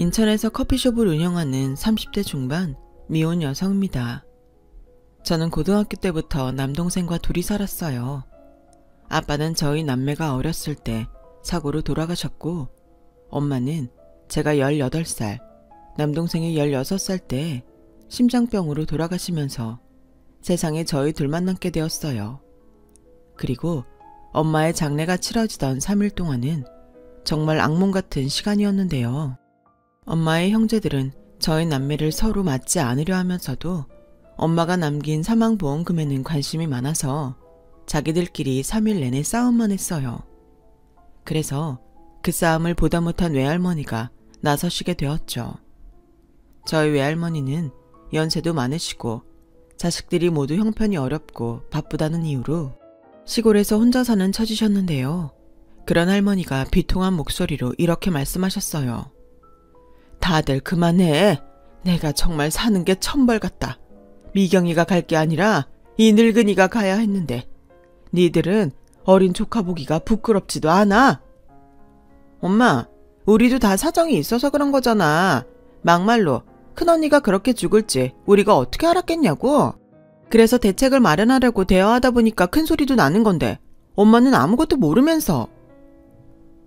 인천에서 커피숍을 운영하는 30대 중반 미혼 여성입니다. 저는 고등학교 때부터 남동생과 둘이 살았어요. 아빠는 저희 남매가 어렸을 때 사고로 돌아가셨고, 엄마는 제가 18살, 남동생이 16살 때 심장병으로 돌아가시면서 세상에 저희 둘만 남게 되었어요. 그리고 엄마의 장례가 치러지던 3일 동안은 정말 악몽 같은 시간이었는데요. 엄마의 형제들은 저희 남매를 서로 맞지 않으려 하면서도 엄마가 남긴 사망보험금에는 관심이 많아서 자기들끼리 3일 내내 싸움만 했어요. 그래서 그 싸움을 보다 못한 외할머니가 나서시게 되었죠. 저희 외할머니는 연세도 많으시고 자식들이 모두 형편이 어렵고 바쁘다는 이유로 시골에서 혼자 사는 처지셨는데요. 그런 할머니가 비통한 목소리로 이렇게 말씀하셨어요. 다들 그만해. 내가 정말 사는 게 천벌 같다. 미경이가 갈 게 아니라 이 늙은이가 가야 했는데 니들은 어린 조카 보기가 부끄럽지도 않아. 엄마, 우리도 다 사정이 있어서 그런 거잖아. 막말로 큰언니가 그렇게 죽을지 우리가 어떻게 알았겠냐고. 그래서 대책을 마련하려고 대화하다 보니까 큰 소리도 나는 건데 엄마는 아무것도 모르면서.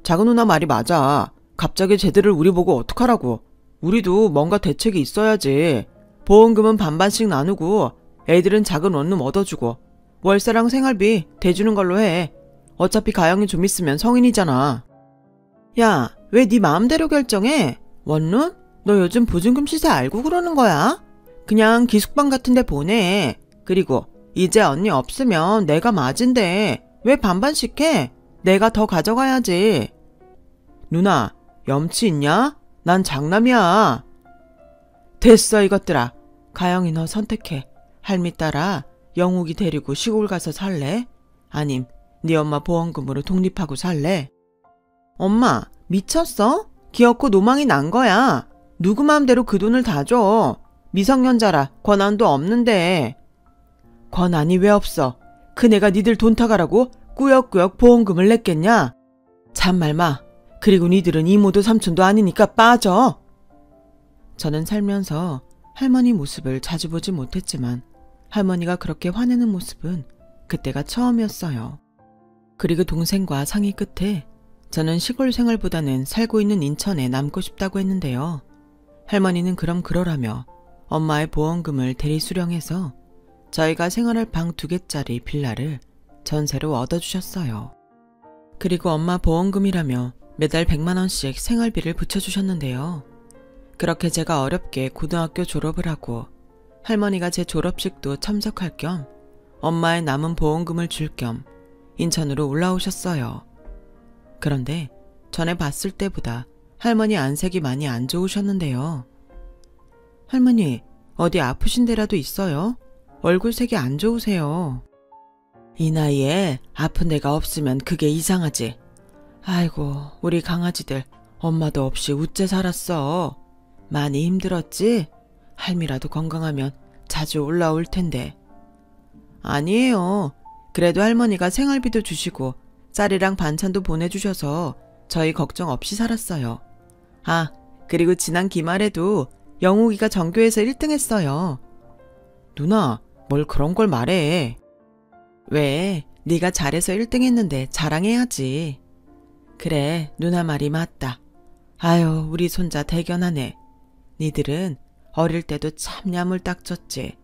작은 누나 말이 맞아. 갑자기 쟤들을 우리 보고 어떡하라고. 우리도 뭔가 대책이 있어야지. 보험금은 반반씩 나누고 애들은 작은 원룸 얻어주고 월세랑 생활비 대주는 걸로 해. 어차피 가영이 좀 있으면 성인이잖아. 야, 왜 네 마음대로 결정해? 원룸? 너 요즘 보증금 시세 알고 그러는 거야? 그냥 기숙방 같은 데 보내. 그리고 이제 언니 없으면 내가 맞은데 왜 반반씩 해? 내가 더 가져가야지. 누나, 염치 있냐? 난 장남이야. 됐어 이것들아. 가영이 너 선택해. 할미 따라 영욱이 데리고 시골 가서 살래? 아님 네 엄마 보험금으로 독립하고 살래? 엄마, 미쳤어? 기어코 노망이 난 거야. 누구 마음대로 그 돈을 다 줘. 미성년자라 권한도 없는데. 권한이 왜 없어? 그네가 니들 돈 타가라고 꾸역꾸역 보험금을 냈겠냐? 참말 마. 그리고 니들은 이모도 삼촌도 아니니까 빠져. 저는 살면서 할머니 모습을 자주 보지 못했지만 할머니가 그렇게 화내는 모습은 그때가 처음이었어요. 그리고 동생과 상의 끝에 저는 시골 생활보다는 살고 있는 인천에 남고 싶다고 했는데요. 할머니는 그럼 그러라며 엄마의 보험금을 대리 수령해서 저희가 생활할 방 2개짜리 빌라를 전세로 얻어주셨어요. 그리고 엄마 보험금이라며 매달 100만 원씩 생활비를 붙여주셨는데요. 그렇게 제가 어렵게 고등학교 졸업을 하고 할머니가 제 졸업식도 참석할 겸 엄마의 남은 보험금을 줄 겸 인천으로 올라오셨어요. 그런데 전에 봤을 때보다 할머니 안색이 많이 안 좋으셨는데요. 할머니, 어디 아프신 데라도 있어요? 얼굴색이 안 좋으세요. 이 나이에 아픈 데가 없으면 그게 이상하지. 아이고, 우리 강아지들 엄마도 없이 우째 살았어. 많이 힘들었지? 할미라도 건강하면 자주 올라올 텐데. 아니에요. 그래도 할머니가 생활비도 주시고 쌀이랑 반찬도 보내주셔서 저희 걱정 없이 살았어요. 아, 그리고 지난 기말에도 영욱이가 전교에서 1등 했어요. 누나, 뭘 그런 걸 말해. 왜? 네가 잘해서 1등 했는데 자랑해야지. 그래, 누나 말이 맞다. 아유, 우리 손자 대견하네. 니들은 어릴 때도 참 야물딱졌지.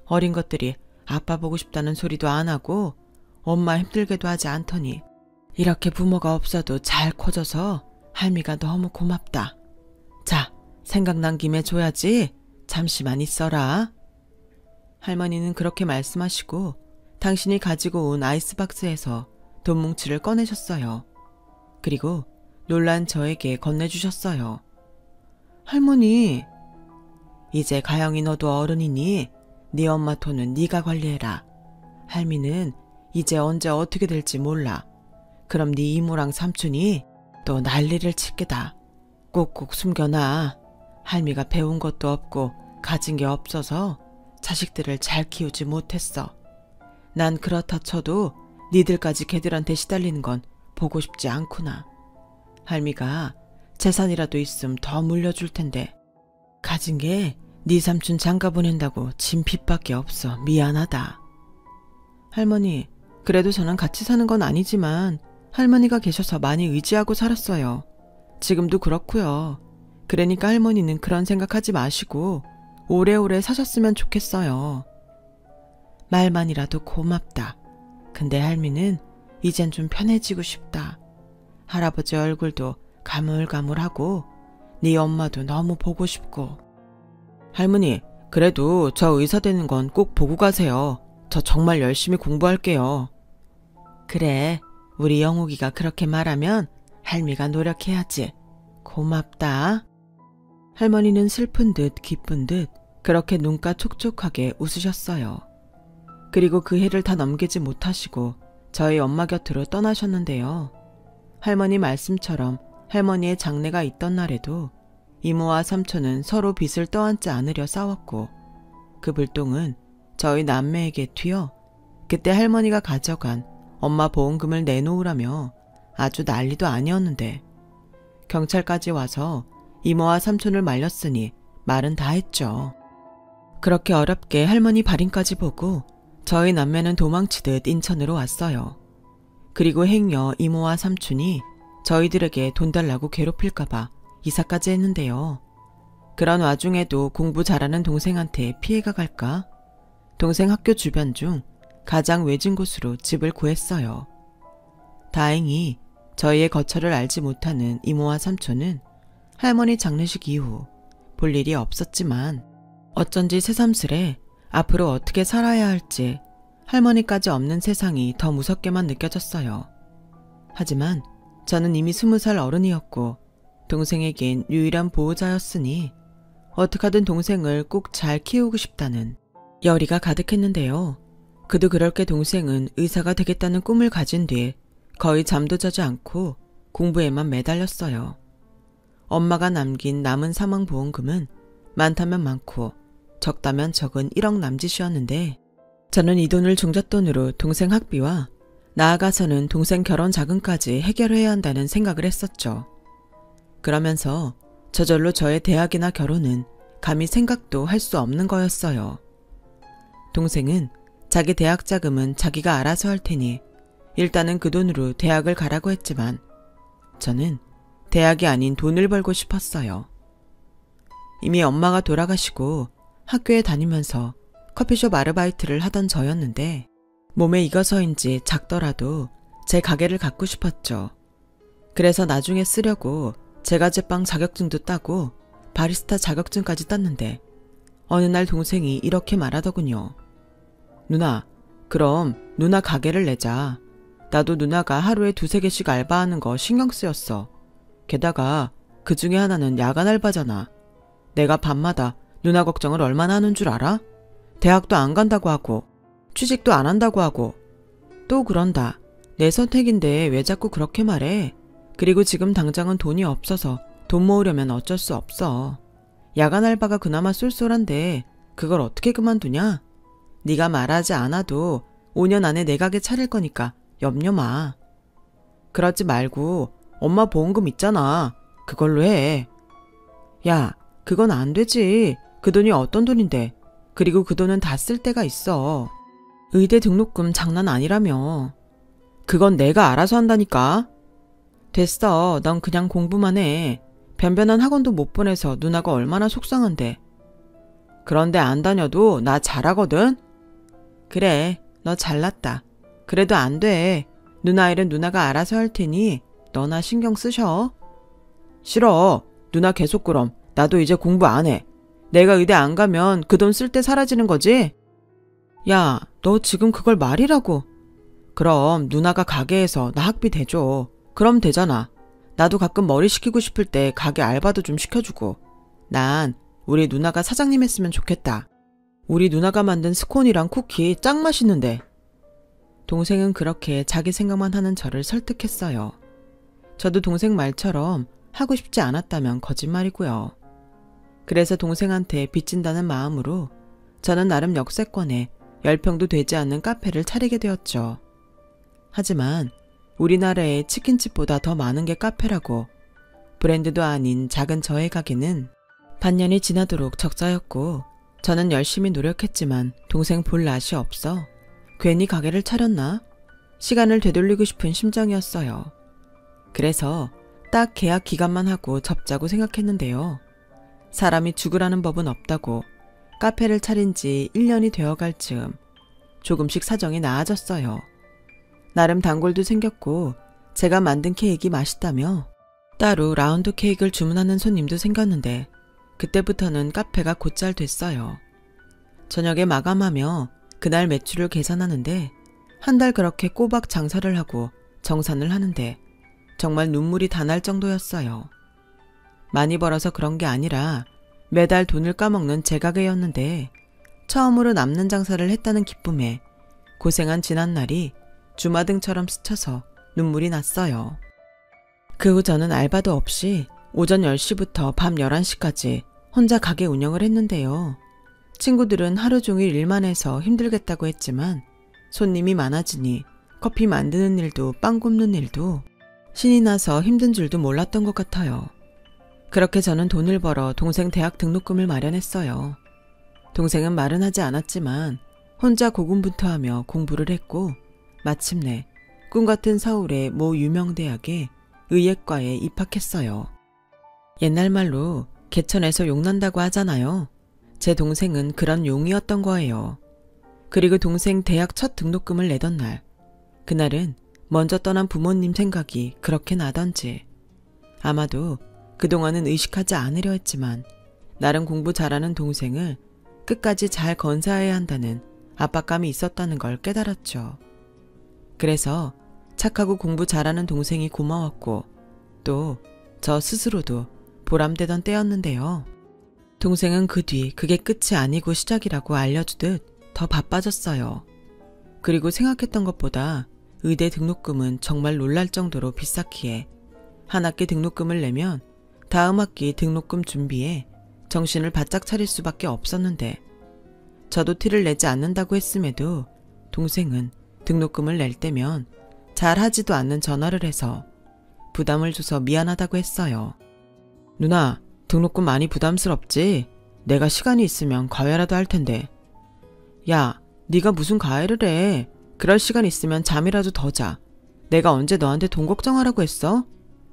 어린 것들이 아빠 보고 싶다는 소리도 안 하고 엄마 힘들게도 하지 않더니 이렇게 부모가 없어도 잘 커져서 할미가 너무 고맙다. 자, 생각난 김에 줘야지. 잠시만 있어라. 할머니는 그렇게 말씀하시고 당신이 가지고 온 아이스박스에서 돈 뭉치를 꺼내셨어요. 그리고 놀란 저에게 건네주셨어요. 할머니, 이제 가영이 너도 어른이니 네 엄마 돈은 네가 관리해라. 할미는 이제 언제 어떻게 될지 몰라. 그럼 네 이모랑 삼촌이 또 난리를 칠 게다. 꼭꼭 숨겨놔. 할미가 배운 것도 없고 가진 게 없어서 자식들을 잘 키우지 못했어. 난 그렇다 쳐도 니들까지 걔들한테 시달리는 건 보고 싶지 않구나. 할미가 재산이라도 있음 더 물려줄 텐데. 가진 게 네 삼촌 장가 보낸다고 진 빚밖에 없어. 미안하다. 할머니, 그래도 저는 같이 사는 건 아니지만 할머니가 계셔서 많이 의지하고 살았어요. 지금도 그렇고요. 그러니까 할머니는 그런 생각하지 마시고 오래오래 사셨으면 좋겠어요. 말만이라도 고맙다. 근데 할미는 이젠 좀 편해지고 싶다. 할아버지 얼굴도 가물가물하고 네 엄마도 너무 보고 싶고. 할머니, 그래도 저 의사 되는 건 꼭 보고 가세요. 저 정말 열심히 공부할게요. 그래, 우리 영욱이가 그렇게 말하면 할미가 노력해야지. 고맙다. 할머니는 슬픈 듯 기쁜 듯 그렇게 눈가 촉촉하게 웃으셨어요. 그리고 그 해를 다 넘기지 못하시고 저희 엄마 곁으로 떠나셨는데요. 할머니 말씀처럼 할머니의 장례가 있던 날에도 이모와 삼촌은 서로 빚을 떠안지 않으려 싸웠고 그 불똥은 저희 남매에게 튀어 그때 할머니가 가져간 엄마 보험금을 내놓으라며 아주 난리도 아니었는데 경찰까지 와서 이모와 삼촌을 말렸으니 말은 다 했죠. 그렇게 어렵게 할머니 발인까지 보고 저희 남매는 도망치듯 인천으로 왔어요. 그리고 행여 이모와 삼촌이 저희들에게 돈 달라고 괴롭힐까봐 이사까지 했는데요. 그런 와중에도 공부 잘하는 동생한테 피해가 갈까? 동생 학교 주변 중 가장 외진 곳으로 집을 구했어요. 다행히 저희의 거처를 알지 못하는 이모와 삼촌은 할머니 장례식 이후 볼 일이 없었지만 어쩐지 새삼스레 앞으로 어떻게 살아야 할지 할머니까지 없는 세상이 더 무섭게만 느껴졌어요. 하지만 저는 이미 20살 어른이었고 동생에겐 유일한 보호자였으니 어떡하든 동생을 꼭 잘 키우고 싶다는 열의가 가득했는데요. 그도 그럴 게 동생은 의사가 되겠다는 꿈을 가진 뒤에 거의 잠도 자지 않고 공부에만 매달렸어요. 엄마가 남긴 남은 사망보험금은 많다면 많고 적다면 적은 1억 남짓이었는데 저는 이 돈을 종잣돈으로 동생 학비와 나아가서는 동생 결혼 자금까지 해결해야 한다는 생각을 했었죠. 그러면서 저절로 저의 대학이나 결혼은 감히 생각도 할 수 없는 거였어요. 동생은 자기 대학 자금은 자기가 알아서 할 테니 일단은 그 돈으로 대학을 가라고 했지만 저는 대학이 아닌 돈을 벌고 싶었어요. 이미 엄마가 돌아가시고 학교에 다니면서 커피숍 아르바이트를 하던 저였는데 몸에 익어서인지 작더라도 제 가게를 갖고 싶었죠. 그래서 나중에 쓰려고 제과제빵 자격증도 따고 바리스타 자격증까지 땄는데 어느 날 동생이 이렇게 말하더군요. 누나, 그럼 누나 가게를 내자. 나도 누나가 하루에 2-3개씩 알바하는 거 신경 쓰였어. 게다가 그 중에 하나는 야간 알바잖아. 내가 밤마다 누나 걱정을 얼마나 하는 줄 알아? 대학도 안 간다고 하고 취직도 안 한다고 하고 또 그런다. 내 선택인데 왜 자꾸 그렇게 말해? 그리고 지금 당장은 돈이 없어서 돈 모으려면 어쩔 수 없어. 야간 알바가 그나마 쏠쏠한데 그걸 어떻게 그만두냐? 네가 말하지 않아도 5년 안에 내 가게 차릴 거니까 염려 마. 그러지 말고 엄마 보험금 있잖아. 그걸로 해. 야, 그건 안 되지. 그 돈이 어떤 돈인데. 그리고 그 돈은 다 쓸 때가 있어. 의대 등록금 장난 아니라며. 그건 내가 알아서 한다니까. 됐어. 넌 그냥 공부만 해. 변변한 학원도 못 보내서 누나가 얼마나 속상한데. 그런데 안 다녀도 나 잘하거든? 그래, 너 잘났다. 그래도 안 돼. 누나 일은 누나가 알아서 할 테니 너나 신경 쓰셔. 싫어. 누나 계속 그럼. 나도 이제 공부 안 해. 내가 의대 안 가면 그 돈 쓸 때 사라지는 거지? 야, 너 지금 그걸 말이라고. 그럼 누나가 가게에서 나 학비 대줘. 그럼 되잖아. 나도 가끔 머리 식히고 싶을 때 가게 알바도 좀 시켜주고. 난 우리 누나가 사장님 했으면 좋겠다. 우리 누나가 만든 스콘이랑 쿠키 짱 맛있는데. 동생은 그렇게 자기 생각만 하는 저를 설득했어요. 저도 동생 말처럼 하고 싶지 않았다면 거짓말이고요. 그래서 동생한테 빚진다는 마음으로 저는 나름 역세권에 10평도 되지 않는 카페를 차리게 되었죠. 하지만 우리나라에 치킨집보다 더 많은 게 카페라고 브랜드도 아닌 작은 저의 가게는 반년이 지나도록 적자였고 저는 열심히 노력했지만 동생 볼 낯이 없어 괜히 가게를 차렸나? 시간을 되돌리고 싶은 심정이었어요. 그래서 딱 계약 기간만 하고 접자고 생각했는데요. 사람이 죽으라는 법은 없다고 카페를 차린 지 1년이 되어갈 즈음 조금씩 사정이 나아졌어요. 나름 단골도 생겼고 제가 만든 케이크 맛있다며 따로 라운드 케이크를 주문하는 손님도 생겼는데 그때부터는 카페가 곧잘 됐어요. 저녁에 마감하며 그날 매출을 계산하는데 한 달 그렇게 꼬박 장사를 하고 정산을 하는데 정말 눈물이 다 날 정도였어요. 많이 벌어서 그런 게 아니라 매달 돈을 까먹는 제 가게였는데 처음으로 남는 장사를 했다는 기쁨에 고생한 지난날이 주마등처럼 스쳐서 눈물이 났어요. 그 후 저는 알바도 없이 오전 10시부터 밤 11시까지 혼자 가게 운영을 했는데요. 친구들은 하루 종일 일만 해서 힘들겠다고 했지만 손님이 많아지니 커피 만드는 일도 빵 굽는 일도 신이 나서 힘든 줄도 몰랐던 것 같아요. 그렇게 저는 돈을 벌어 동생 대학 등록금을 마련했어요. 동생은 말은 하지 않았지만 혼자 고군분투하며 공부를 했고 마침내 꿈같은 서울의 모 유명대학에 의예과에 입학했어요. 옛날 말로 개천에서 용난다고 하잖아요. 제 동생은 그런 용이었던 거예요. 그리고 동생 대학 첫 등록금을 내던 날, 그날은 먼저 떠난 부모님 생각이 그렇게 나던지 아마도 그동안은 의식하지 않으려 했지만 나름 공부 잘하는 동생을 끝까지 잘 건사해야 한다는 압박감이 있었다는 걸 깨달았죠. 그래서 착하고 공부 잘하는 동생이 고마웠고 또 저 스스로도 보람되던 때였는데요. 동생은 그 뒤 그게 끝이 아니고 시작이라고 알려주듯 더 바빠졌어요. 그리고 생각했던 것보다 의대 등록금은 정말 놀랄 정도로 비쌌기에 한 학기 등록금을 내면 다음 학기 등록금 준비에 정신을 바짝 차릴 수밖에 없었는데 저도 티를 내지 않는다고 했음에도 동생은 등록금을 낼 때면 잘 하지도 않는 전화를 해서 부담을 줘서 미안하다고 했어요. 누나, 등록금 많이 부담스럽지? 내가 시간이 있으면 과외라도 할 텐데. 야, 네가 무슨 과외를 해? 그럴 시간 있으면 잠이라도 더 자. 내가 언제 너한테 돈 걱정하라고 했어?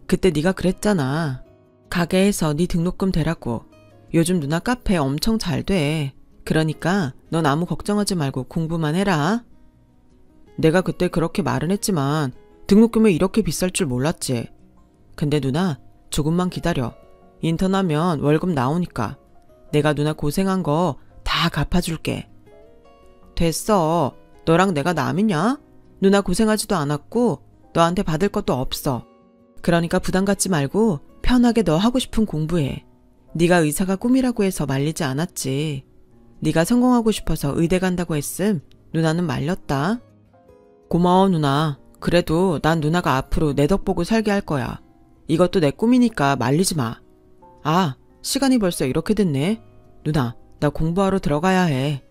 그때 네가 그랬잖아. 가게에서 네 등록금 대라고. 요즘 누나 카페 엄청 잘 돼. 그러니까 넌 아무 걱정하지 말고 공부만 해라. 내가 그때 그렇게 말은 했지만 등록금이 이렇게 비쌀 줄 몰랐지. 근데 누나 조금만 기다려. 인턴하면 월급 나오니까 내가 누나 고생한 거 다 갚아줄게. 됐어. 너랑 내가 남이냐? 누나 고생하지도 않았고 너한테 받을 것도 없어. 그러니까 부담 갖지 말고 편하게 너 하고 싶은 공부해. 네가 의사가 꿈이라고 해서 말리지 않았지. 네가 성공하고 싶어서 의대 간다고 했음 누나는 말렸다. 고마워 누나. 그래도 난 누나가 앞으로 내 덕 보고 살게 할 거야. 이것도 내 꿈이니까 말리지 마. 아, 시간이 벌써 이렇게 됐네. 누나, 나 공부하러 들어가야 해.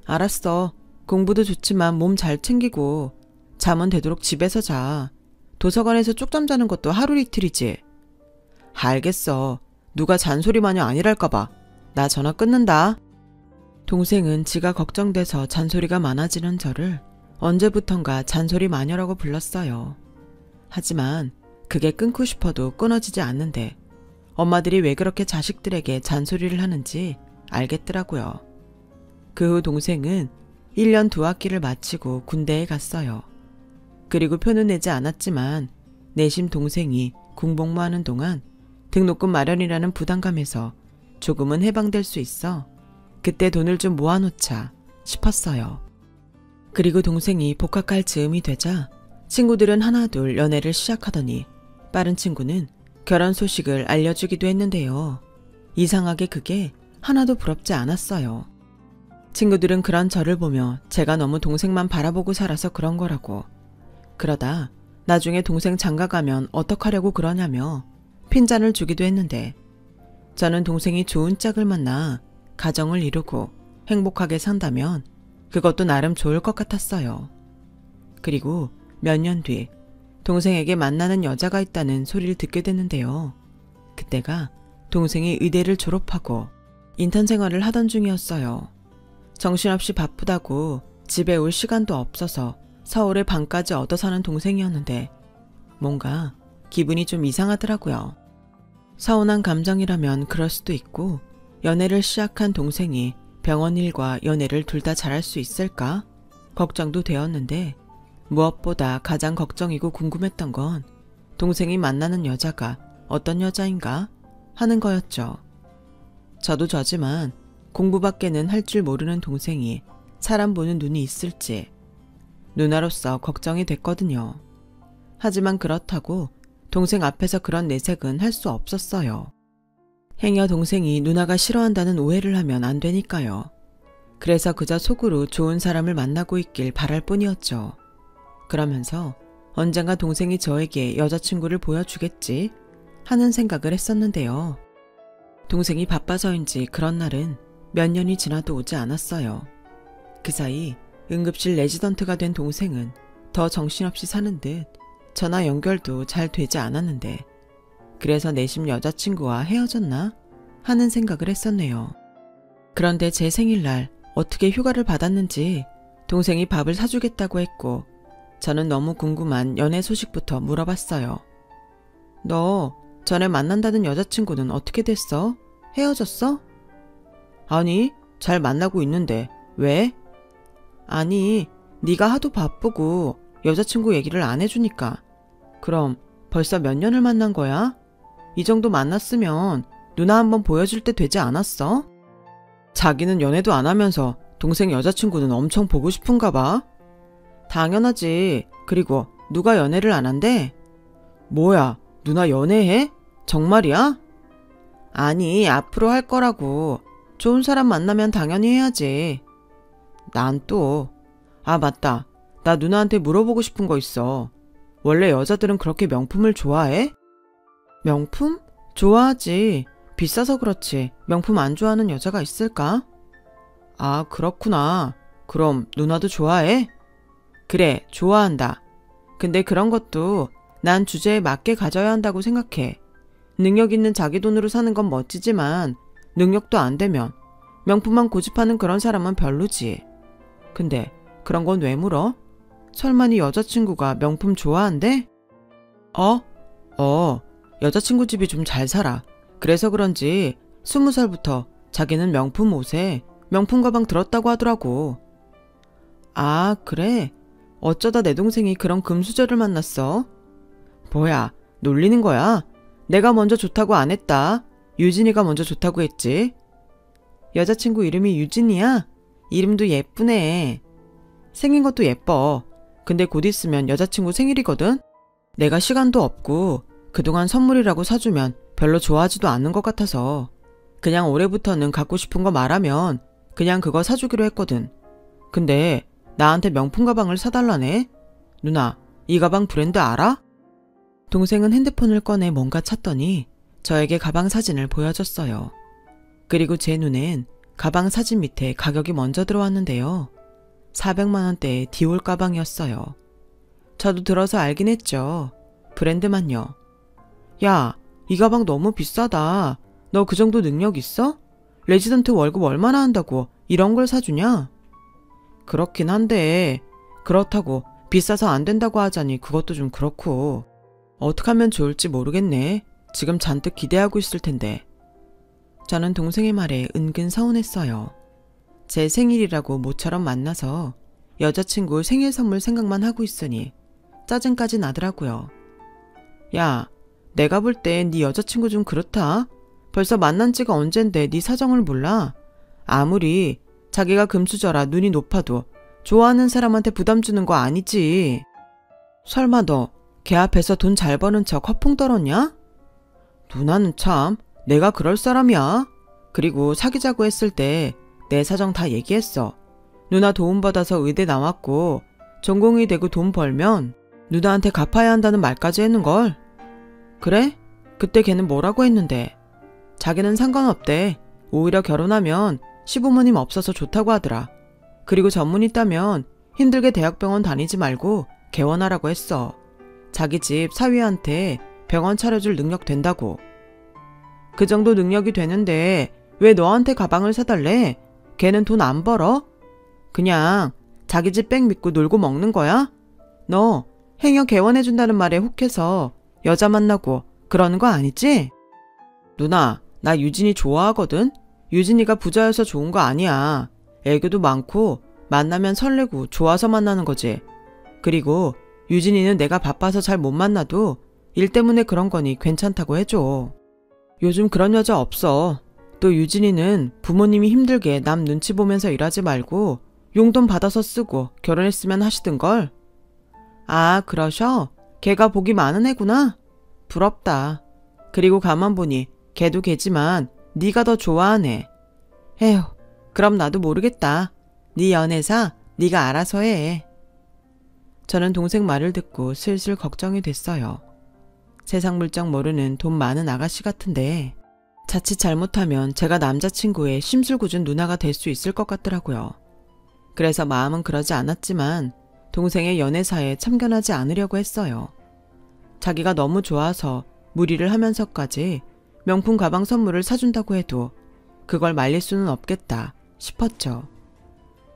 알았어. 공부도 좋지만 몸 잘 챙기고 잠은 되도록 집에서 자. 도서관에서 쪽잠 자는 것도 하루 이틀이지. 알겠어. 누가 잔소리 마녀 아니랄까봐. 나 전화 끊는다. 동생은 지가 걱정돼서 잔소리가 많아지는 저를 언제부턴가 잔소리 마녀라고 불렀어요. 하지만 그게 끊고 싶어도 끊어지지 않는데 엄마들이 왜 그렇게 자식들에게 잔소리를 하는지 알겠더라고요. 그 후 동생은 1년 2학기를 마치고 군대에 갔어요. 그리고 표는 내지 않았지만 내심 동생이 군복무하는 동안 등록금 마련이라는 부담감에서 조금은 해방될 수 있어 그때 돈을 좀 모아놓자 싶었어요. 그리고 동생이 복학할 즈음이 되자 친구들은 하나둘 연애를 시작하더니 빠른 친구는 결혼 소식을 알려주기도 했는데요. 이상하게 그게 하나도 부럽지 않았어요. 친구들은 그런 저를 보며 제가 너무 동생만 바라보고 살아서 그런 거라고. 그러다 나중에 동생 장가가면 어떡하려고 그러냐며 핀잔을 주기도 했는데 저는 동생이 좋은 짝을 만나 가정을 이루고 행복하게 산다면 그것도 나름 좋을 것 같았어요. 그리고 몇 년 뒤 동생에게 만나는 여자가 있다는 소리를 듣게 됐는데요. 그때가 동생이 의대를 졸업하고 인턴 생활을 하던 중이었어요. 정신없이 바쁘다고 집에 올 시간도 없어서 서울에 방까지 얻어 사는 동생이었는데 뭔가 기분이 좀 이상하더라고요. 서운한 감정이라면 그럴 수도 있고 연애를 시작한 동생이 병원 일과 연애를 둘 다 잘할 수 있을까? 걱정도 되었는데 무엇보다 가장 걱정이고 궁금했던 건 동생이 만나는 여자가 어떤 여자인가 하는 거였죠. 저도 저지만 공부밖에는 할 줄 모르는 동생이 사람 보는 눈이 있을지 누나로서 걱정이 됐거든요. 하지만 그렇다고 동생 앞에서 그런 내색은 할 수 없었어요. 행여 동생이 누나가 싫어한다는 오해를 하면 안 되니까요. 그래서 그저 속으로 좋은 사람을 만나고 있길 바랄 뿐이었죠. 그러면서 언젠가 동생이 저에게 여자친구를 보여주겠지 하는 생각을 했었는데요. 동생이 바빠서인지 그런 날은 몇 년이 지나도 오지 않았어요. 그 사이 응급실 레지던트가 된 동생은 더 정신없이 사는 듯 전화 연결도 잘 되지 않았는데 그래서 내심 여자친구와 헤어졌나 하는 생각을 했었네요. 그런데 제 생일날 어떻게 휴가를 받았는지 동생이 밥을 사주겠다고 했고 저는 너무 궁금한 연애 소식부터 물어봤어요. 너 전에 만난다는 여자친구는 어떻게 됐어? 헤어졌어? 아니, 잘 만나고 있는데 왜? 아니, 네가 하도 바쁘고 여자친구 얘기를 안 해주니까. 그럼 벌써 몇 년을 만난 거야? 이 정도 만났으면 누나 한번 보여줄 때 되지 않았어? 자기는 연애도 안 하면서 동생 여자친구는 엄청 보고 싶은가 봐. 당연하지. 그리고 누가 연애를 안 한대? 뭐야, 누나 연애해? 정말이야? 아니, 앞으로 할 거라고. 좋은 사람 만나면 당연히 해야지. 난 또. 아, 맞다. 나 누나한테 물어보고 싶은 거 있어. 원래 여자들은 그렇게 명품을 좋아해? 명품? 좋아하지. 비싸서 그렇지. 명품 안 좋아하는 여자가 있을까? 아, 그렇구나. 그럼 누나도 좋아해? 그래, 좋아한다. 근데 그런 것도 난 주제에 맞게 가져야 한다고 생각해. 능력 있는 자기 돈으로 사는 건 멋지지만 능력도 안 되면 명품만 고집하는 그런 사람은 별로지. 근데 그런 건 왜 물어? 설마 네 여자친구가 명품 좋아한대? 여자친구 집이 좀 잘 살아. 그래서 그런지 20살부터 자기는 명품 옷에 명품 가방 들었다고 하더라고. 아, 그래? 어쩌다 내 동생이 그런 금수저를 만났어? 뭐야, 놀리는 거야? 내가 먼저 좋다고 안 했다. 유진이가 먼저 좋다고 했지. 여자친구 이름이 유진이야? 이름도 예쁘네. 생긴 것도 예뻐. 근데 곧 있으면 여자친구 생일이거든? 내가 시간도 없고 그동안 선물이라고 사주면 별로 좋아하지도 않는 것 같아서 그냥 올해부터는 갖고 싶은 거 말하면 그냥 그거 사주기로 했거든. 근데 나한테 명품 가방을 사달라네? 누나, 이 가방 브랜드 알아? 동생은 핸드폰을 꺼내 뭔가 찾더니 저에게 가방 사진을 보여줬어요. 그리고 제 눈엔 가방 사진 밑에 가격이 먼저 들어왔는데요. 400만 원대의 디올 가방이었어요. 저도 들어서 알긴 했죠. 브랜드만요. 야, 이 가방 너무 비싸다. 너 그 정도 능력 있어? 레지던트 월급 얼마나 한다고 이런 걸 사주냐? 그렇긴 한데 그렇다고 비싸서 안 된다고 하자니 그것도 좀 그렇고. 어떻게 하면 좋을지 모르겠네. 지금 잔뜩 기대하고 있을 텐데. 저는 동생의 말에 은근 서운했어요. 제 생일이라고 모처럼 만나서 여자친구 생일 선물 생각만 하고 있으니 짜증까지 나더라고요. 야, 내가 볼 땐 네 여자친구 좀 그렇다. 벌써 만난 지가 언젠데 네 사정을 몰라. 아무리 자기가 금수저라 눈이 높아도 좋아하는 사람한테 부담 주는 거 아니지. 설마 너 걔 앞에서 돈 잘 버는 척 허풍 떨었냐? 누나는 참 내가 그럴 사람이야. 그리고 사귀자고 했을 때 내 사정 다 얘기했어. 누나 도움받아서 의대 나왔고 전공이 되고 돈 벌면 누나한테 갚아야 한다는 말까지 했는걸. 그래? 그때 걔는 뭐라고 했는데? 자기는 상관없대. 오히려 결혼하면 시부모님 없어서 좋다고 하더라. 그리고 전문 있다면 힘들게 대학병원 다니지 말고 개원하라고 했어. 자기 집 사위한테 병원 차려줄 능력 된다고. 그 정도 능력이 되는데 왜 너한테 가방을 사달래? 걔는 돈 안 벌어? 그냥 자기 집 백 믿고 놀고 먹는 거야? 너 행여 개원해준다는 말에 혹해서 여자 만나고 그러는 거 아니지? 누나, 나 유진이 좋아하거든? 유진이가 부자여서 좋은 거 아니야. 애교도 많고 만나면 설레고 좋아서 만나는 거지. 그리고 유진이는 내가 바빠서 잘 못 만나도 일 때문에 그런 거니 괜찮다고 해줘. 요즘 그런 여자 없어. 또 유진이는 부모님이 힘들게 남 눈치 보면서 일하지 말고 용돈 받아서 쓰고 결혼했으면 하시던걸. 아, 그러셔? 걔가 복이 많은 애구나? 부럽다. 그리고 가만 보니 걔도 걔지만 네가 더 좋아하네. 에휴, 그럼 나도 모르겠다. 네 연애사 네가 알아서 해. 저는 동생 말을 듣고 슬슬 걱정이 됐어요. 세상 물정 모르는 돈 많은 아가씨 같은데 자칫 잘못하면 제가 남자친구의 심술궂은 누나가 될 수 있을 것 같더라고요. 그래서 마음은 그러지 않았지만 동생의 연애사에 참견하지 않으려고 했어요. 자기가 너무 좋아서 무리를 하면서까지 명품 가방 선물을 사준다고 해도 그걸 말릴 수는 없겠다 싶었죠.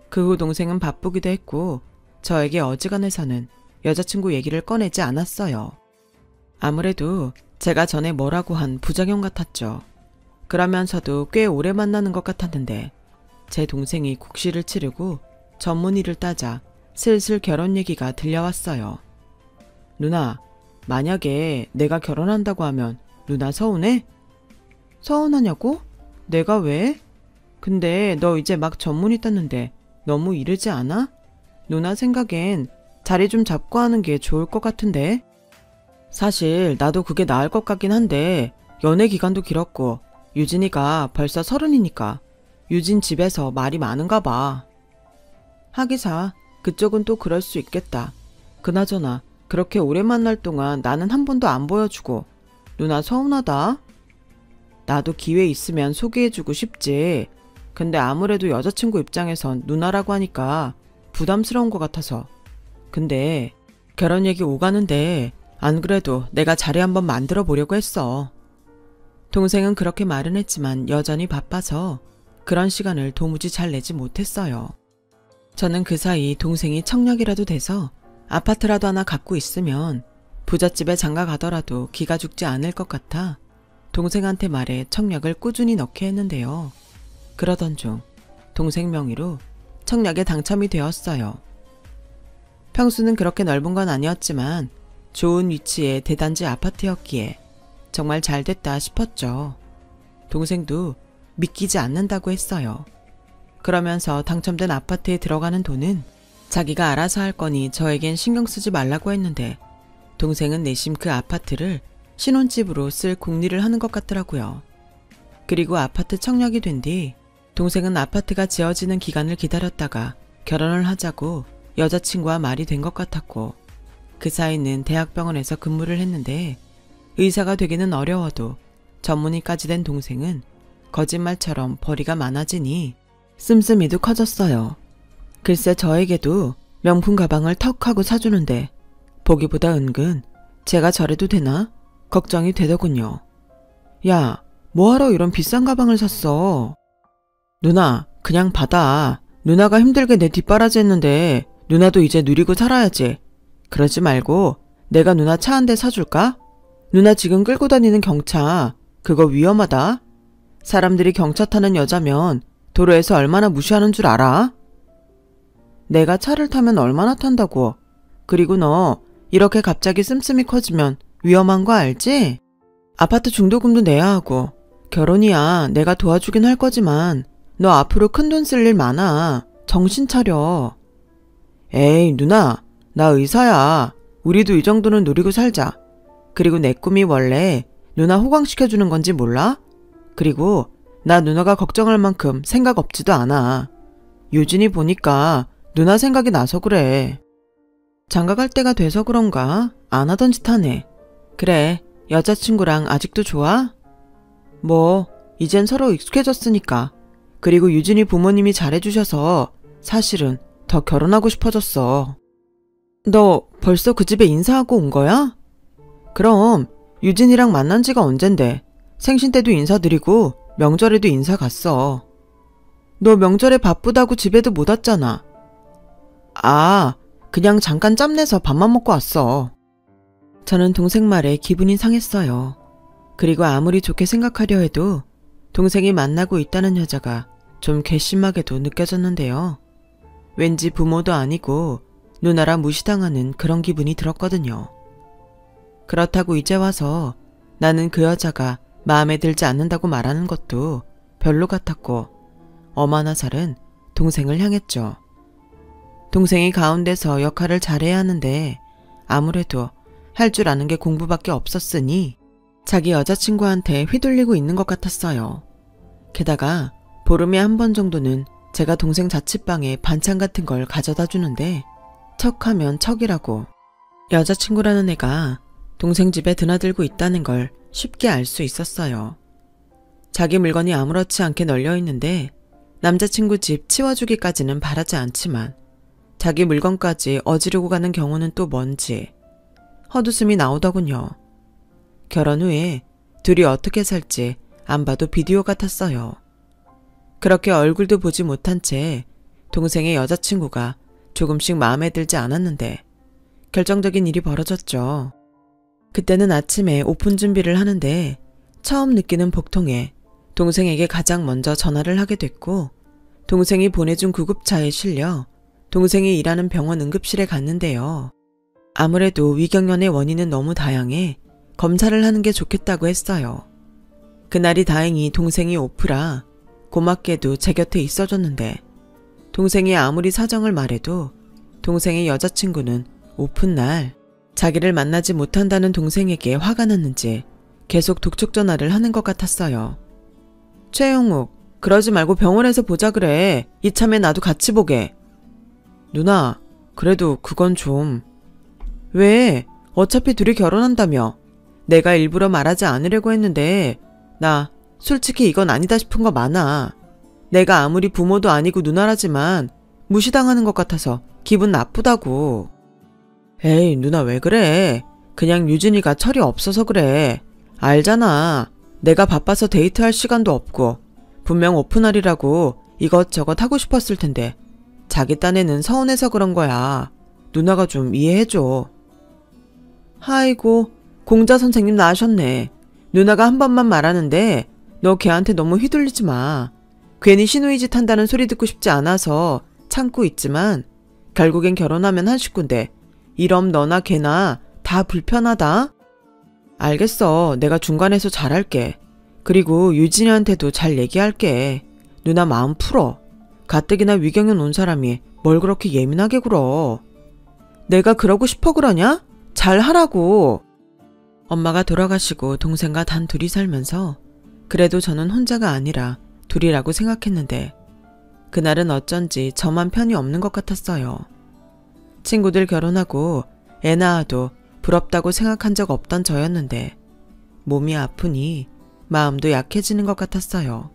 그 후 동생은 바쁘기도 했고 저에게 어지간해서는 여자친구 얘기를 꺼내지 않았어요. 아무래도 제가 전에 뭐라고 한 부작용 같았죠. 그러면서도 꽤 오래 만나는 것 같았는데 제 동생이 국시를 치르고 전문의를 따자 슬슬 결혼 얘기가 들려왔어요. 누나, 만약에 내가 결혼한다고 하면 누나 서운해? 서운하냐고? 내가 왜? 근데 너 이제 막 전문의 땄는데 너무 이르지 않아? 누나 생각엔 자리 좀 잡고 하는 게 좋을 것 같은데? 사실 나도 그게 나을 것 같긴 한데 연애 기간도 길었고 유진이가 벌써 30이니까 유진 집에서 말이 많은가 봐. 하기사 그쪽은 또 그럴 수 있겠다. 그나저나 그렇게 오래 만날 동안 나는 한 번도 안 보여주고 누나 서운하다. 나도 기회 있으면 소개해주고 싶지. 근데 아무래도 여자친구 입장에선 누나라고 하니까 부담스러운 것 같아서. 근데 결혼 얘기 오가는데 안 그래도 내가 자리 한번 만들어 보려고 했어. 동생은 그렇게 말은 했지만 여전히 바빠서 그런 시간을 도무지 잘 내지 못했어요. 저는 그 사이 동생이 청약이라도 돼서 아파트라도 하나 갖고 있으면 부잣집에 장가 가더라도 기가 죽지 않을 것 같아 동생한테 말해 청약을 꾸준히 넣게 했는데요. 그러던 중 동생 명의로 청약에 당첨이 되었어요. 평수는 그렇게 넓은 건 아니었지만 좋은 위치의 대단지 아파트였기에 정말 잘 됐다 싶었죠. 동생도 믿기지 않는다고 했어요. 그러면서 당첨된 아파트에 들어가는 돈은 자기가 알아서 할 거니 저에겐 신경 쓰지 말라고 했는데 동생은 내심 그 아파트를 신혼집으로 쓸 궁리를 하는 것 같더라고요. 그리고 아파트 청약이 된 뒤 동생은 아파트가 지어지는 기간을 기다렸다가 결혼을 하자고 여자친구와 말이 된 것 같았고 그 사이는 대학병원에서 근무를 했는데 의사가 되기는 어려워도 전문의까지 된 동생은 거짓말처럼 벌이가 많아지니 씀씀이도 커졌어요. 글쎄 저에게도 명품 가방을 턱 하고 사주는데 보기보다 은근 제가 저래도 되나? 걱정이 되더군요. 야, 뭐하러 이런 비싼 가방을 샀어? 누나, 그냥 받아. 누나가 힘들게 내 뒷바라지 했는데 누나도 이제 누리고 살아야지. 그러지 말고 내가 누나 차 한 대 사줄까? 누나 지금 끌고 다니는 경차 그거 위험하다. 사람들이 경차 타는 여자면 도로에서 얼마나 무시하는 줄 알아? 내가 차를 타면 얼마나 탄다고. 그리고 너 이렇게 갑자기 씀씀이 커지면 위험한 거 알지? 아파트 중도금도 내야 하고 결혼이야 내가 도와주긴 할 거지만 너 앞으로 큰돈 쓸 일 많아. 정신 차려. 에이 누나 나 의사야. 우리도 이 정도는 누리고 살자. 그리고 내 꿈이 원래 누나 호강시켜주는 건지 몰라? 그리고 나 누나가 걱정할 만큼 생각 없지도 않아. 유진이 보니까 누나 생각이 나서 그래. 장가갈 때가 돼서 그런가? 안 하던 짓 하네. 그래, 여자친구랑 아직도 좋아? 뭐 이젠 서로 익숙해졌으니까. 그리고 유진이 부모님이 잘해주셔서 사실은 더 결혼하고 싶어졌어. 너 벌써 그 집에 인사하고 온 거야? 그럼 유진이랑 만난 지가 언젠데. 생신 때도 인사드리고 명절에도 인사 갔어. 너 명절에 바쁘다고 집에도 못 왔잖아. 아, 그냥 잠깐 짬내서 밥만 먹고 왔어. 저는 동생 말에 기분이 상했어요. 그리고 아무리 좋게 생각하려 해도 동생이 만나고 있다는 여자가 좀 괘씸하게도 느껴졌는데요. 왠지 부모도 아니고 누나라 무시당하는 그런 기분이 들었거든요. 그렇다고 이제 와서 나는 그 여자가 마음에 들지 않는다고 말하는 것도 별로 같았고 엄한 화살은 동생을 향했죠. 동생이 가운데서 역할을 잘해야 하는데 아무래도 할 줄 아는 게 공부밖에 없었으니 자기 여자친구한테 휘둘리고 있는 것 같았어요. 게다가 보름에 한 번 정도는 제가 동생 자취방에 반찬 같은 걸 가져다 주는데 척하면 척이라고. 여자친구라는 애가 동생 집에 드나들고 있다는 걸 쉽게 알 수 있었어요. 자기 물건이 아무렇지 않게 널려 있는데 남자친구 집 치워주기까지는 바라지 않지만 자기 물건까지 어지르고 가는 경우는 또 뭔지 헛웃음이 나오더군요. 결혼 후에 둘이 어떻게 살지 안 봐도 비디오 같았어요. 그렇게 얼굴도 보지 못한 채 동생의 여자친구가 조금씩 마음에 들지 않았는데 결정적인 일이 벌어졌죠. 그때는 아침에 오픈 준비를 하는데 처음 느끼는 복통에 동생에게 가장 먼저 전화를 하게 됐고 동생이 보내준 구급차에 실려 동생이 일하는 병원 응급실에 갔는데요. 아무래도 위경련의 원인은 너무 다양해 검사를 하는 게 좋겠다고 했어요. 그날이 다행히 동생이 오프라 고맙게도 제 곁에 있어줬는데 동생이 아무리 사정을 말해도 동생의 여자친구는 오픈 날 자기를 만나지 못한다는 동생에게 화가 났는지 계속 독촉 전화를 하는 것 같았어요. 최영욱, 그러지 말고 병원에서 보자 그래. 이참에 나도 같이 보게. 누나, 그래도 그건 좀... 왜? 어차피 둘이 결혼한다며. 내가 일부러 말하지 않으려고 했는데 나 솔직히 이건 아니다 싶은 거 많아. 내가 아무리 부모도 아니고 누나라지만 무시당하는 것 같아서 기분 나쁘다고. 에이, 누나 왜 그래? 그냥 유진이가 철이 없어서 그래. 알잖아. 내가 바빠서 데이트할 시간도 없고 분명 오픈날이라고 이것저것 하고 싶었을 텐데 자기 딴에는 서운해서 그런 거야. 누나가 좀 이해해줘. 아이고, 공자 선생님 나으셨네. 누나가 한 번만 말하는데 너 걔한테 너무 휘둘리지 마. 괜히 시누이 짓 한다는 소리 듣고 싶지 않아서 참고 있지만 결국엔 결혼하면 한 식구인데 이럼 너나 걔나 다 불편하다? 알겠어. 내가 중간에서 잘할게. 그리고 유진이한테도 잘 얘기할게. 누나 마음 풀어. 가뜩이나 위경련 온 사람이 뭘 그렇게 예민하게 굴어. 내가 그러고 싶어 그러냐? 잘하라고. 엄마가 돌아가시고 동생과 단 둘이 살면서 그래도 저는 혼자가 아니라 둘이라고 생각했는데 그날은 어쩐지 저만 편이 없는 것 같았어요. 친구들 결혼하고 애 낳아도 부럽다고 생각한 적 없던 저였는데 몸이 아프니 마음도 약해지는 것 같았어요.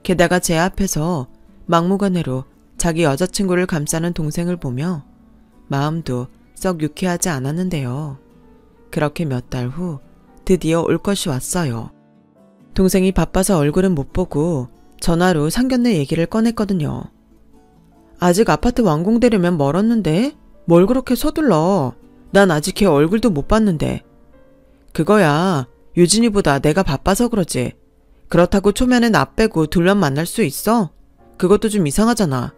게다가 제 앞에서 막무가내로 자기 여자친구를 감싸는 동생을 보며 마음도 썩 유쾌하지 않았는데요. 그렇게 몇 달 후 드디어 올 것이 왔어요. 동생이 바빠서 얼굴은 못 보고 전화로 상견례 얘기를 꺼냈거든요. 아직 아파트 완공되려면 멀었는데 뭘 그렇게 서둘러. 난 아직 걔 얼굴도 못 봤는데. 그거야. 유진이보다 내가 바빠서 그러지. 그렇다고 초면에 나 빼고 둘만 만날 수 있어? 그것도 좀 이상하잖아.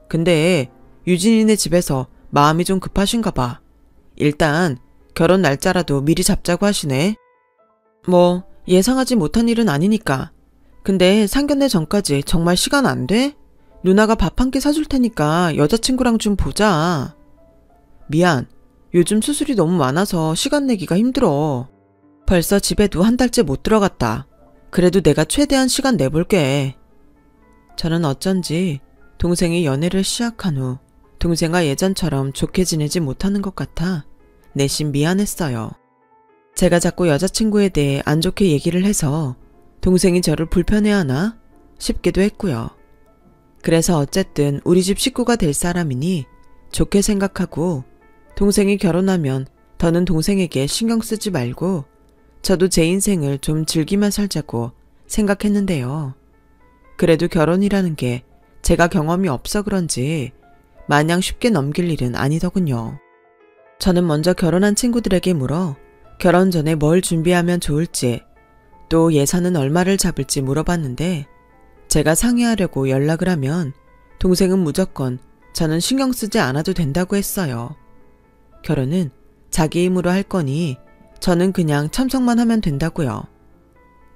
근데 유진이네 집에서 마음이 좀 급하신가 봐. 일단 결혼 날짜라도 미리 잡자고 하시네. 뭐 예상하지 못한 일은 아니니까. 근데 상견례 전까지 정말 시간 안 돼? 누나가 밥 한 끼 사줄 테니까 여자친구랑 좀 보자. 미안. 요즘 수술이 너무 많아서 시간 내기가 힘들어. 벌써 집에도 한 달째 못 들어갔다. 그래도 내가 최대한 시간 내볼게. 저는 어쩐지 동생이 연애를 시작한 후 동생과 예전처럼 좋게 지내지 못하는 것 같아 내심 미안했어요. 제가 자꾸 여자친구에 대해 안 좋게 얘기를 해서 동생이 저를 불편해하나 싶기도 했고요. 그래서 어쨌든 우리 집 식구가 될 사람이니 좋게 생각하고 동생이 결혼하면 더는 동생에게 신경 쓰지 말고 저도 제 인생을 좀 즐기며 살자고 생각했는데요. 그래도 결혼이라는 게 제가 경험이 없어 그런지 마냥 쉽게 넘길 일은 아니더군요. 저는 먼저 결혼한 친구들에게 물어 결혼 전에 뭘 준비하면 좋을지 또 예산은 얼마를 잡을지 물어봤는데 제가 상의하려고 연락을 하면 동생은 무조건 저는 신경 쓰지 않아도 된다고 했어요. 결혼은 자기 힘으로 할 거니 저는 그냥 참석만 하면 된다고요.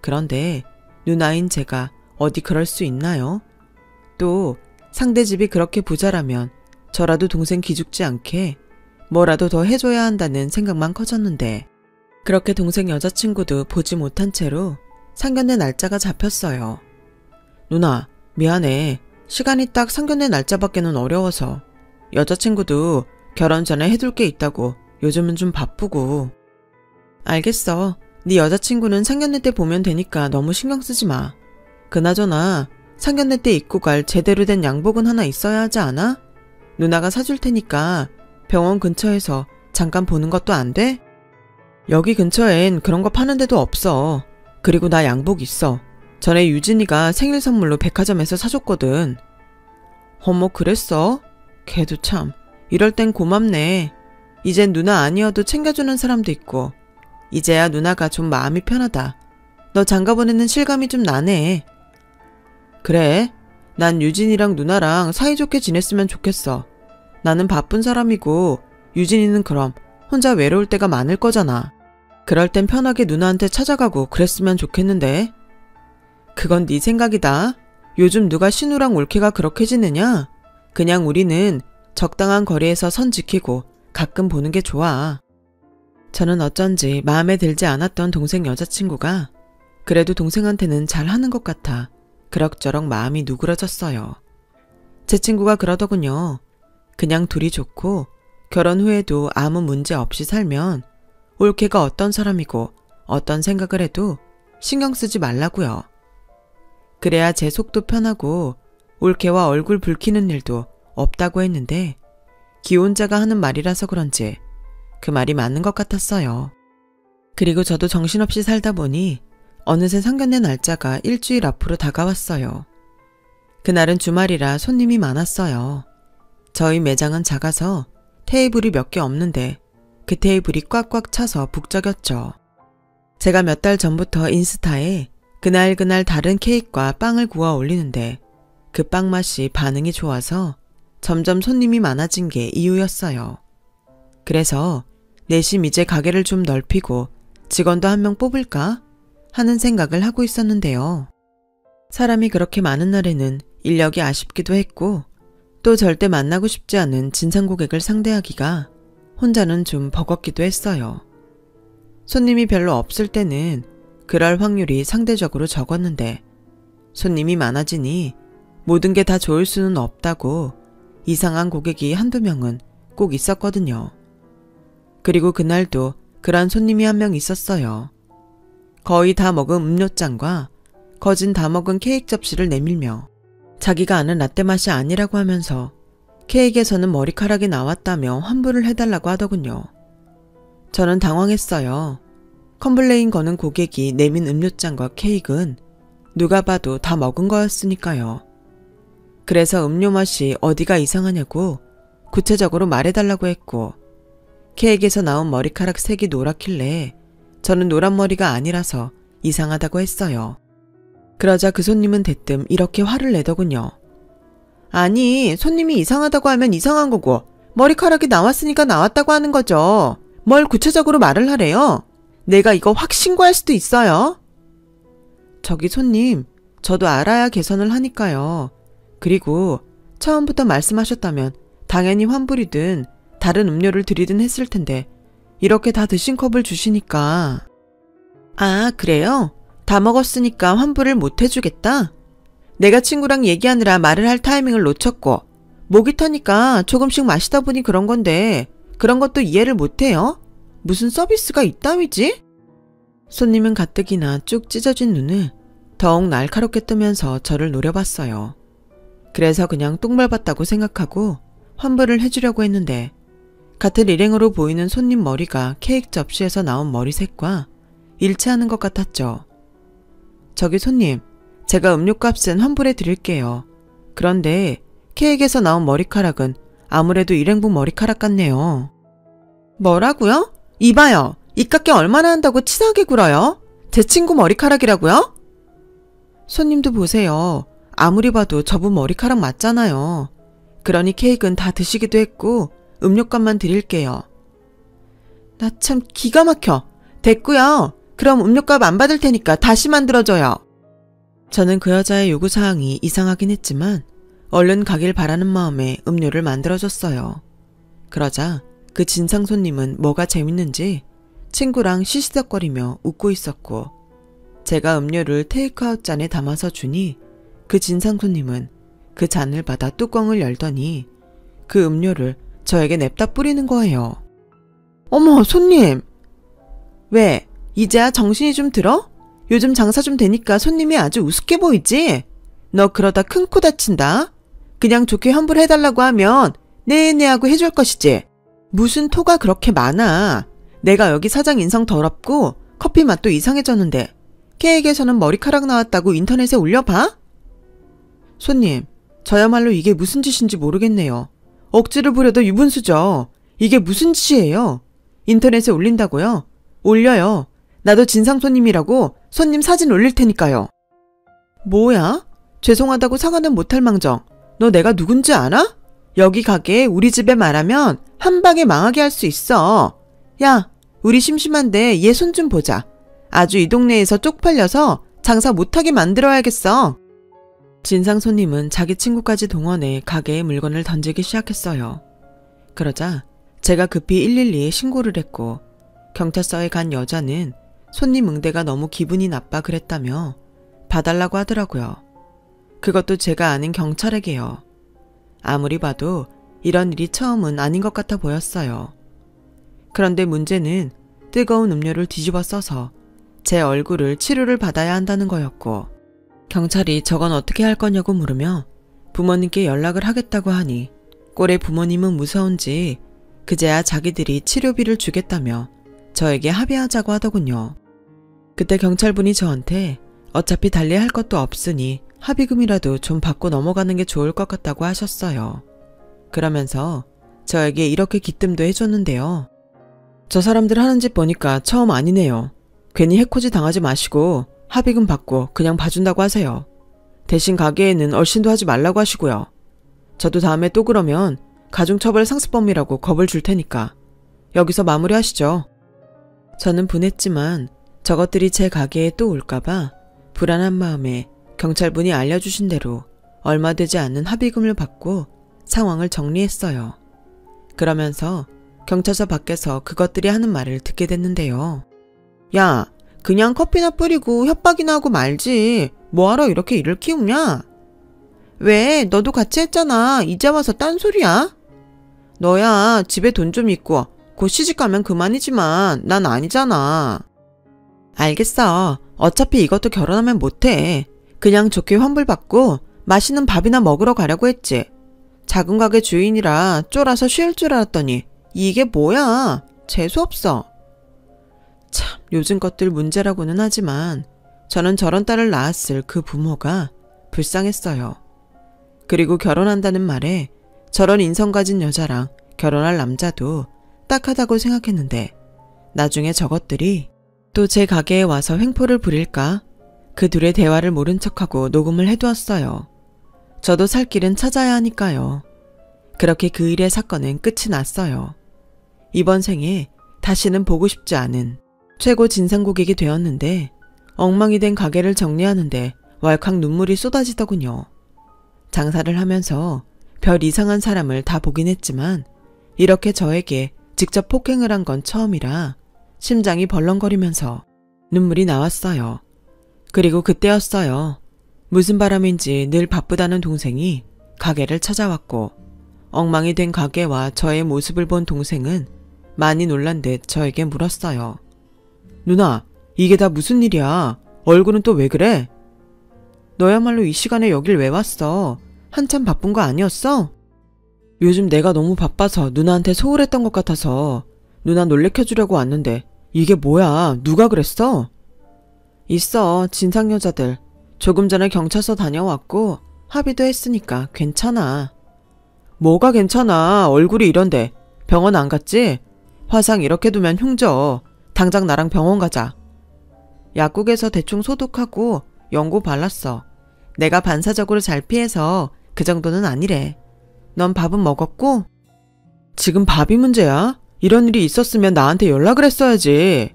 그런데 누나인 제가 어디 그럴 수 있나요? 또 상대 집이 그렇게 부자라면 저라도 동생 기죽지 않게 뭐라도 더 해줘야 한다는 생각만 커졌는데 그렇게 동생 여자친구도 보지 못한 채로 상견례 날짜가 잡혔어요. 누나, 미안해. 시간이 딱 상견례 날짜밖에는 어려워서 여자친구도 결혼 전에 해둘 게 있다고 요즘은 좀 바쁘고. 알겠어. 네 여자친구는 상견례 때 보면 되니까 너무 신경 쓰지 마. 그나저나 상견례 때 입고 갈 제대로 된 양복은 하나 있어야 하지 않아? 누나가 사줄 테니까 병원 근처에서 잠깐 보는 것도 안 돼? 여기 근처엔 그런 거 파는 데도 없어. 그리고 나 양복 있어. 전에 유진이가 생일 선물로 백화점에서 사줬거든. 어머 그랬어? 걔도 참 이럴 땐 고맙네. 이젠 누나 아니어도 챙겨주는 사람도 있고 이제야 누나가 좀 마음이 편하다. 너 장가 보내는 실감이 좀 나네. 그래? 난 유진이랑 누나랑 사이좋게 지냈으면 좋겠어. 나는 바쁜 사람이고 유진이는 그럼 혼자 외로울 때가 많을 거잖아. 그럴 땐 편하게 누나한테 찾아가고 그랬으면 좋겠는데. 그건 네 생각이다. 요즘 누가 신우랑 올케가 그렇게 지내냐? 그냥 우리는 적당한 거리에서 선 지키고 가끔 보는 게 좋아. 저는 어쩐지 마음에 들지 않았던 동생 여자친구가 그래도 동생한테는 잘하는 것 같아 그럭저럭 마음이 누그러졌어요. 제 친구가 그러더군요. 그냥 둘이 좋고 결혼 후에도 아무 문제 없이 살면 올케가 어떤 사람이고 어떤 생각을 해도 신경 쓰지 말라고요. 그래야 제 속도 편하고 올케와 얼굴 붉히는 일도 없다고 했는데 기혼자가 하는 말이라서 그런지 그 말이 맞는 것 같았어요. 그리고 저도 정신없이 살다 보니 어느새 상견례 날짜가 일주일 앞으로 다가왔어요. 그날은 주말이라 손님이 많았어요. 저희 매장은 작아서 테이블이 몇 개 없는데 그 테이블이 꽉꽉 차서 북적였죠. 제가 몇 달 전부터 인스타에 그날 다른 케이크와 빵을 구워 올리는데 그 빵 맛이 반응이 좋아서 점점 손님이 많아진 게 이유였어요. 그래서 내심 이제 가게를 좀 넓히고 직원도 한 명 뽑을까 하는 생각을 하고 있었는데요. 사람이 그렇게 많은 날에는 인력이 아쉽기도 했고 또 절대 만나고 싶지 않은 진상 고객을 상대하기가 혼자는 좀 버겁기도 했어요. 손님이 별로 없을 때는 그럴 확률이 상대적으로 적었는데 손님이 많아지니 모든 게 다 좋을 수는 없다고 이상한 고객이 한두 명은 꼭 있었거든요. 그리고 그날도 그런 손님이 한 명 있었어요. 거의 다 먹은 음료잔과 거진 다 먹은 케이크 접시를 내밀며 자기가 아는 라떼 맛이 아니라고 하면서 케이크에서는 머리카락이 나왔다며 환불을 해달라고 하더군요. 저는 당황했어요. 컴플레인 거는 고객이 내민 음료잔과 케이크는 누가 봐도 다 먹은 거였으니까요. 그래서 음료 맛이 어디가 이상하냐고 구체적으로 말해달라고 했고 케이크에서 나온 머리카락 색이 노랗길래 저는 노란 머리가 아니라서 이상하다고 했어요. 그러자 그 손님은 대뜸 이렇게 화를 내더군요. 아니, 손님이 이상하다고 하면 이상한 거고 머리카락이 나왔으니까 나왔다고 하는 거죠. 뭘 구체적으로 말을 하래요? 내가 이거 확 신고할 수도 있어요. 저기 손님, 저도 알아야 개선을 하니까요. 그리고 처음부터 말씀하셨다면 당연히 환불이든 다른 음료를 드리든 했을 텐데 이렇게 다 드신 컵을 주시니까. 아, 그래요? 다 먹었으니까 환불을 못 해주겠다? 내가 친구랑 얘기하느라 말을 할 타이밍을 놓쳤고 목이 타니까 조금씩 마시다 보니 그런 건데 그런 것도 이해를 못해요? 무슨 서비스가 이따위지? 손님은 가뜩이나 쭉 찢어진 눈을 더욱 날카롭게 뜨면서 저를 노려봤어요. 그래서 그냥 똥 밟았다고 생각하고 환불을 해주려고 했는데 같은 일행으로 보이는 손님 머리가 케이크 접시에서 나온 머리색과 일치하는 것 같았죠. 저기 손님, 제가 음료값은 환불해 드릴게요. 그런데 케이크에서 나온 머리카락은 아무래도 일행분 머리카락 같네요. 뭐라고요? 이봐요. 이깟게 얼마나 한다고 치사하게 굴어요? 제 친구 머리카락이라고요? 손님도 보세요. 아무리 봐도 저분 머리카락 맞잖아요. 그러니 케이크는 다 드시기도 했고 음료값만 드릴게요. 나 참 기가 막혀. 됐고요. 그럼 음료값 안 받을 테니까 다시 만들어줘요. 저는 그 여자의 요구사항이 이상하긴 했지만 얼른 가길 바라는 마음에 음료를 만들어줬어요. 그러자 그 진상 손님은 뭐가 재밌는지 친구랑 시시덕거리며 웃고 있었고 제가 음료를 테이크아웃 잔에 담아서 주니 그 진상 손님은 그 잔을 받아 뚜껑을 열더니 그 음료를 저에게 냅다 뿌리는 거예요. 어머, 손님! 왜? 이제야 정신이 좀 들어? 요즘 장사 좀 되니까 손님이 아주 우습게 보이지? 너 그러다 큰 코 다친다. 그냥 좋게 환불해달라고 하면 네네 하고 해줄 것이지. 무슨 토가 그렇게 많아. 내가 여기 사장 인성 더럽고 커피 맛도 이상해졌는데 케이크에서는 머리카락 나왔다고 인터넷에 올려봐? 손님, 저야말로 이게 무슨 짓인지 모르겠네요. 억지를 부려도 유분수죠. 이게 무슨 짓이에요? 인터넷에 올린다고요? 올려요. 나도 진상 손님이라고 손님 사진 올릴 테니까요. 뭐야? 죄송하다고 사과는 못할 망정. 너 내가 누군지 알아? 여기 가게 우리 집에 말하면 한 방에 망하게 할 수 있어. 야, 우리 심심한데 얘 손 좀 보자. 아주 이 동네에서 쪽팔려서 장사 못하게 만들어야겠어. 진상 손님은 자기 친구까지 동원해 가게에 물건을 던지기 시작했어요. 그러자 제가 급히 112에 신고를 했고 경찰서에 간 여자는 손님 응대가 너무 기분이 나빠 그랬다며 봐달라고 하더라고요. 그것도 제가 아는 경찰에게요. 아무리 봐도 이런 일이 처음은 아닌 것 같아 보였어요. 그런데 문제는 뜨거운 음료를 뒤집어 써서 제 얼굴을 치료를 받아야 한다는 거였고 경찰이 저건 어떻게 할 거냐고 물으며 부모님께 연락을 하겠다고 하니 꼴의 부모님은 무서운지 그제야 자기들이 치료비를 주겠다며 저에게 합의하자고 하더군요. 그때 경찰분이 저한테 어차피 달리할 것도 없으니 합의금이라도 좀 받고 넘어가는 게 좋을 것 같다고 하셨어요. 그러면서 저에게 이렇게 기뜸도 해줬는데요. 저 사람들 하는 짓 보니까 처음 아니네요. 괜히 해코지 당하지 마시고 합의금 받고 그냥 봐준다고 하세요. 대신 가게에는 얼씬도 하지 말라고 하시고요. 저도 다음에 또 그러면 가중처벌 상습범이라고 겁을 줄 테니까 여기서 마무리하시죠. 저는 분했지만 저것들이 제 가게에 또 올까봐 불안한 마음에 경찰분이 알려주신 대로 얼마 되지 않는 합의금을 받고 상황을 정리했어요. 그러면서 경찰서 밖에서 그것들이 하는 말을 듣게 됐는데요. 야, 그냥 커피나 뿌리고 협박이나 하고 말지. 뭐하러 이렇게 일을 키우냐? 왜? 너도 같이 했잖아. 이제 와서 딴소리야? 너야 집에 돈 좀 있고 곧 시집가면 그만이지만 난 아니잖아. 알겠어. 어차피 이것도 결혼하면 못해. 그냥 좋게 환불받고 맛있는 밥이나 먹으러 가려고 했지. 작은 가게 주인이라 쫄아서 쉴 줄 알았더니 이게 뭐야. 재수없어. 참, 요즘 것들 문제라고는 하지만 저는 저런 딸을 낳았을 그 부모가 불쌍했어요. 그리고 결혼한다는 말에 저런 인성 가진 여자랑 결혼할 남자도 딱하다고 생각했는데 나중에 저것들이 또 제 가게에 와서 횡포를 부릴까? 그 둘의 대화를 모른 척하고 녹음을 해두었어요. 저도 살 길은 찾아야 하니까요. 그렇게 그 일의 사건은 끝이 났어요. 이번 생에 다시는 보고 싶지 않은 최고 진상 고객이 되었는데 엉망이 된 가게를 정리하는데 왈칵 눈물이 쏟아지더군요. 장사를 하면서 별 이상한 사람을 다 보긴 했지만 이렇게 저에게 직접 폭행을 한 건 처음이라 심장이 벌렁거리면서 눈물이 나왔어요. 그리고 그때였어요. 무슨 바람인지 늘 바쁘다는 동생이 가게를 찾아왔고 엉망이 된 가게와 저의 모습을 본 동생은 많이 놀란 듯 저에게 물었어요. 누나, 이게 다 무슨 일이야? 얼굴은 또 왜 그래? 너야말로 이 시간에 여길 왜 왔어? 한참 바쁜 거 아니었어? 요즘 내가 너무 바빠서 누나한테 소홀했던 것 같아서 누나 놀래켜주려고 왔는데 이게 뭐야? 누가 그랬어? 있어, 진상 여자들. 조금 전에 경찰서 다녀왔고 합의도 했으니까 괜찮아. 뭐가 괜찮아? 얼굴이 이런데. 병원 안 갔지? 화상 이렇게 두면 흉져. 당장 나랑 병원 가자. 약국에서 대충 소독하고 연고 발랐어. 내가 반사적으로 잘 피해서 그 정도는 아니래. 넌 밥은 먹었고? 지금 밥이 문제야? 이런 일이 있었으면 나한테 연락을 했어야지.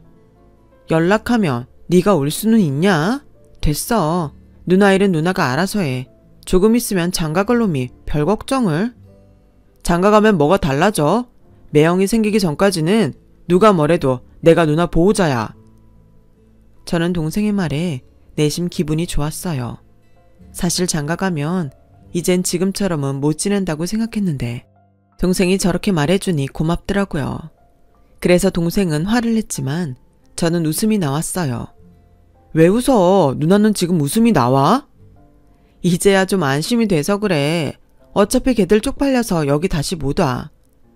연락하면 네가 올 수는 있냐? 됐어. 누나 일은 누나가 알아서 해. 조금 있으면 장가갈 놈이 별 걱정을. 장가가면 뭐가 달라져? 매형이 생기기 전까지는 누가 뭐래도 내가 누나 보호자야. 저는 동생의 말에 내심 기분이 좋았어요. 사실 장가가면 이젠 지금처럼은 못 지낸다고 생각했는데 동생이 저렇게 말해주니 고맙더라고요. 그래서 동생은 화를 냈지만 저는 웃음이 나왔어요. 왜 웃어? 누나는 지금 웃음이 나와? 이제야 좀 안심이 돼서 그래. 어차피 걔들 쪽팔려서 여기 다시 못 와.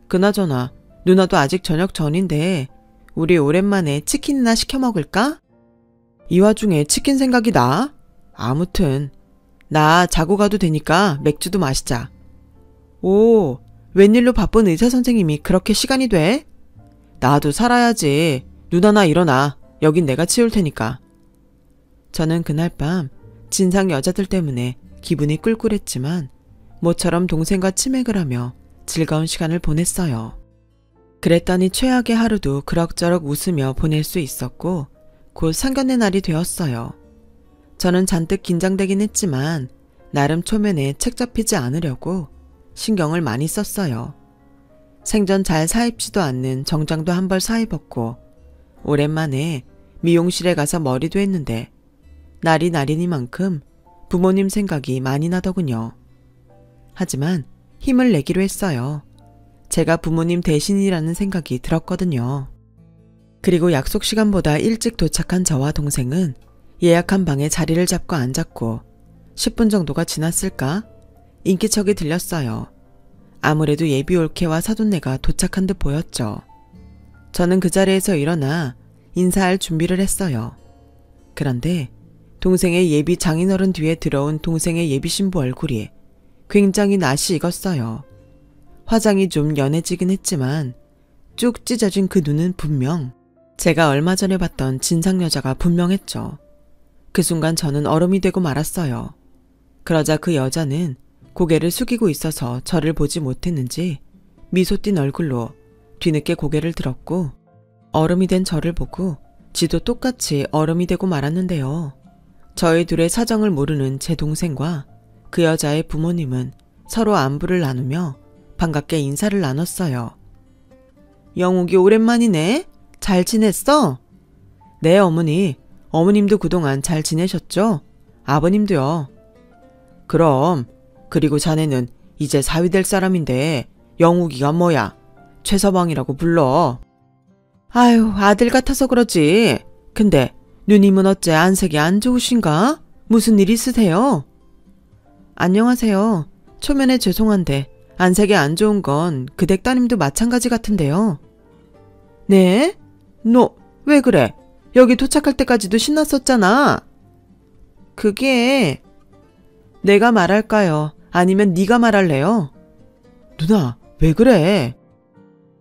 그나저나 누나도 아직 저녁 전인데 우리 오랜만에 치킨이나 시켜 먹을까? 이 와중에 치킨 생각이 나? 아무튼 나 자고 가도 되니까 맥주도 마시자. 오, 웬일로 바쁜 의사 선생님이 그렇게 시간이 돼? 나도 살아야지. 누나나 일어나. 여긴 내가 치울 테니까. 저는 그날 밤 진상 여자들 때문에 기분이 꿀꿀했지만 모처럼 동생과 치맥을 하며 즐거운 시간을 보냈어요. 그랬더니 최악의 하루도 그럭저럭 웃으며 보낼 수 있었고 곧 상견례 날이 되었어요. 저는 잔뜩 긴장되긴 했지만 나름 초면에 책 잡히지 않으려고 신경을 많이 썼어요. 생전 잘 사입지도 않는 정장도 한 벌 사입었고 오랜만에 미용실에 가서 머리도 했는데 날이 날이니만큼 부모님 생각이 많이 나더군요. 하지만 힘을 내기로 했어요. 제가 부모님 대신이라는 생각이 들었거든요. 그리고 약속 시간보다 일찍 도착한 저와 동생은 예약한 방에 자리를 잡고 앉았고 10분 정도가 지났을까? 인기척이 들렸어요. 아무래도 예비 올케와 사돈네가 도착한 듯 보였죠. 저는 그 자리에서 일어나 인사할 준비를 했어요. 그런데 동생의 예비 장인어른 뒤에 들어온 동생의 예비 신부 얼굴이 굉장히 낯이 익었어요. 화장이 좀 연해지긴 했지만 쭉 찢어진 그 눈은 분명 제가 얼마 전에 봤던 진상 여자가 분명했죠. 그 순간 저는 얼음이 되고 말았어요. 그러자 그 여자는 고개를 숙이고 있어서 저를 보지 못했는지 미소 띤 얼굴로 뒤늦게 고개를 들었고 얼음이 된 저를 보고 지도 똑같이 얼음이 되고 말았는데요. 저희 둘의 사정을 모르는 제 동생과 그 여자의 부모님은 서로 안부를 나누며 반갑게 인사를 나눴어요. 영욱이 오랜만이네. 잘 지냈어? 네, 어머니. 어머님도 그동안 잘 지내셨죠? 아버님도요. 그럼. 그리고 자네는 이제 사위 될 사람인데 영욱이가 뭐야? 최서방이라고 불러. 아유, 아들 같아서 그러지. 근데 누님은 어째 안색이 안 좋으신가? 무슨 일 있으세요? 안녕하세요. 초면에 죄송한데 안색이 안 좋은 건 그 댁 따님도 마찬가지 같은데요. 네? 너 왜 그래? 여기 도착할 때까지도 신났었잖아. 그게... 내가 말할까요? 아니면 네가 말할래요? 누나, 왜 그래?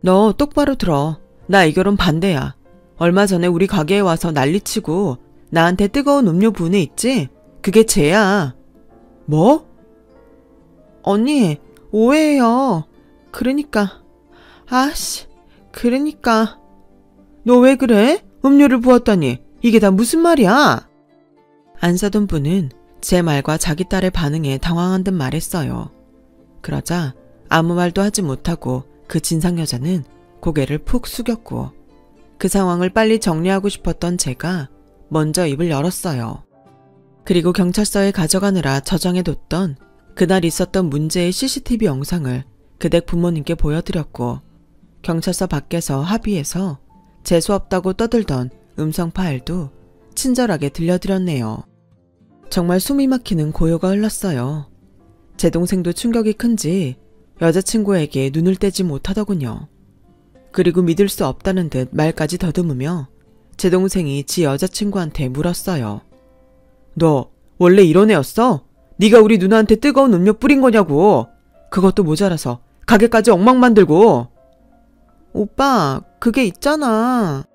너 똑바로 들어. 나 이 결혼 반대야. 얼마 전에 우리 가게에 와서 난리치고 나한테 뜨거운 음료 부은 애 있지? 그게 쟤야. 뭐? 언니, 오해해요. 그러니까. 너 왜 그래? 음료를 부었더니 이게 다 무슨 말이야? 안 사돈 분은 제 말과 자기 딸의 반응에 당황한 듯 말했어요. 그러자 아무 말도 하지 못하고 그 진상 여자는 고개를 푹 숙였고 그 상황을 빨리 정리하고 싶었던 제가 먼저 입을 열었어요. 그리고 경찰서에 가져가느라 저장해뒀던 그날 있었던 문제의 CCTV 영상을 그 댁 부모님께 보여드렸고 경찰서 밖에서 합의해서 재수없다고 떠들던 음성 파일도 친절하게 들려드렸네요. 정말 숨이 막히는 고요가 흘렀어요. 제 동생도 충격이 큰지 여자친구에게 눈을 떼지 못하더군요. 그리고 믿을 수 없다는 듯 말까지 더듬으며 제 동생이 지 여자친구한테 물었어요. 너 원래 이런 애였어? 네가 우리 누나한테 뜨거운 음료 뿌린 거냐고. 그것도 모자라서 가게까지 엉망 만들고. 오빠, 그게 있잖아.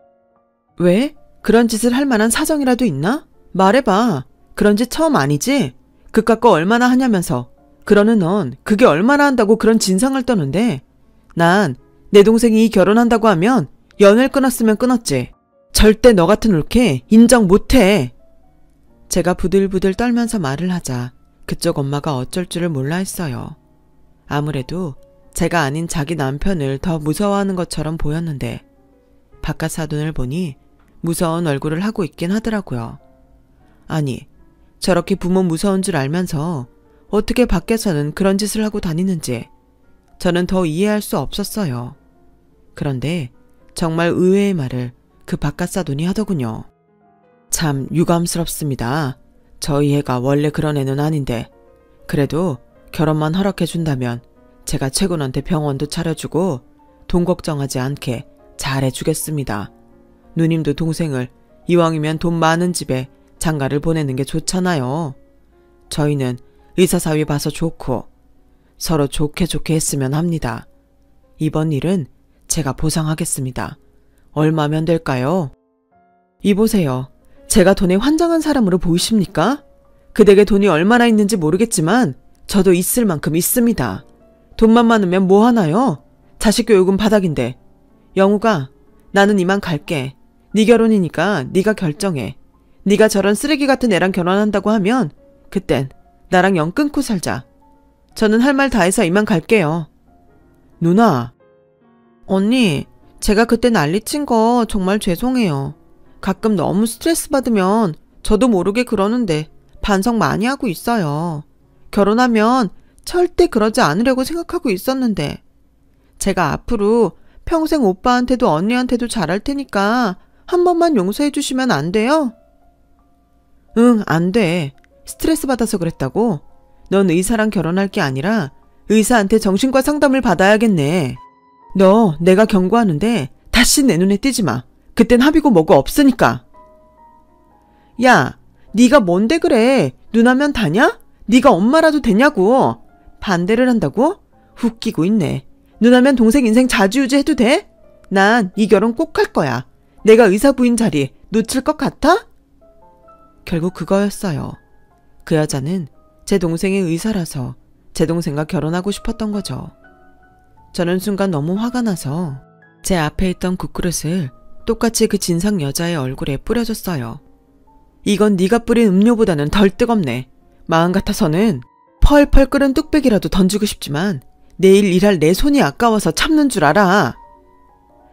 왜? 그런 짓을 할 만한 사정이라도 있나? 말해봐. 그런 짓 처음 아니지? 그깟 거 얼마나 하냐면서. 그러는 넌 그게 얼마나 한다고 그런 진상을 떠는데. 난 내 동생이 결혼한다고 하면 연애를 끊었으면 끊었지. 절대 너 같은 올케 인정 못해. 제가 부들부들 떨면서 말을 하자 그쪽 엄마가 어쩔 줄을 몰라 했어요. 아무래도 제가 아닌 자기 남편을 더 무서워하는 것처럼 보였는데 바깥 사돈을 보니 무서운 얼굴을 하고 있긴 하더라고요. 아니, 저렇게 부모 무서운 줄 알면서 어떻게 밖에서는 그런 짓을 하고 다니는지 저는 더 이해할 수 없었어요. 그런데 정말 의외의 말을 그 바깥 사돈이 하더군요. 참 유감스럽습니다. 저희 애가 원래 그런 애는 아닌데 그래도 결혼만 허락해준다면 제가 최군한테 병원도 차려주고 돈 걱정하지 않게 잘해주겠습니다. 누님도 동생을 이왕이면 돈 많은 집에 장가를 보내는 게 좋잖아요. 저희는 의사사위 봐서 좋고 서로 좋게 했으면 합니다. 이번 일은 제가 보상하겠습니다. 얼마면 될까요? 이보세요. 제가 돈에 환장한 사람으로 보이십니까? 그댁에 돈이 얼마나 있는지 모르겠지만 저도 있을 만큼 있습니다. 돈만 많으면 뭐 하나요? 자식 교육은 바닥인데. 영우가, 나는 이만 갈게. 네 결혼이니까 네가 결정해. 네가 저런 쓰레기 같은 애랑 결혼한다고 하면 그땐 나랑 영 끊고 살자. 저는 할 말 다 해서 이만 갈게요. 누나. 언니, 제가 그때 난리친 거 정말 죄송해요. 가끔 너무 스트레스 받으면 저도 모르게 그러는데 반성 많이 하고 있어요. 결혼하면 절대 그러지 않으려고 생각하고 있었는데 제가 앞으로 평생 오빠한테도 언니한테도 잘할 테니까 한 번만 용서해 주시면 안 돼요? 응, 안 돼. 스트레스 받아서 그랬다고? 넌 의사랑 결혼할 게 아니라 의사한테 정신과 상담을 받아야겠네. 너 내가 경고하는데 다시 내 눈에 띄지 마. 그땐 합의고 뭐고 없으니까. 야, 네가 뭔데 그래? 누나면 다냐? 네가 엄마라도 되냐고. 반대를 한다고? 웃기고 있네. 누나면 동생 인생 자주유지 해도 돼? 난 이 결혼 꼭 할 거야. 내가 의사 부인 자리 놓칠 것 같아? 결국 그거였어요. 그 여자는 제 동생의 의사라서 제 동생과 결혼하고 싶었던 거죠. 저는 순간 너무 화가 나서 제 앞에 있던 국그릇을 똑같이 그 진상 여자의 얼굴에 뿌려줬어요. 이건 네가 뿌린 음료보다는 덜 뜨겁네. 마음 같아서는 펄펄 끓은 뚝배기라도 던지고 싶지만 내일 일할 내 손이 아까워서 참는 줄 알아.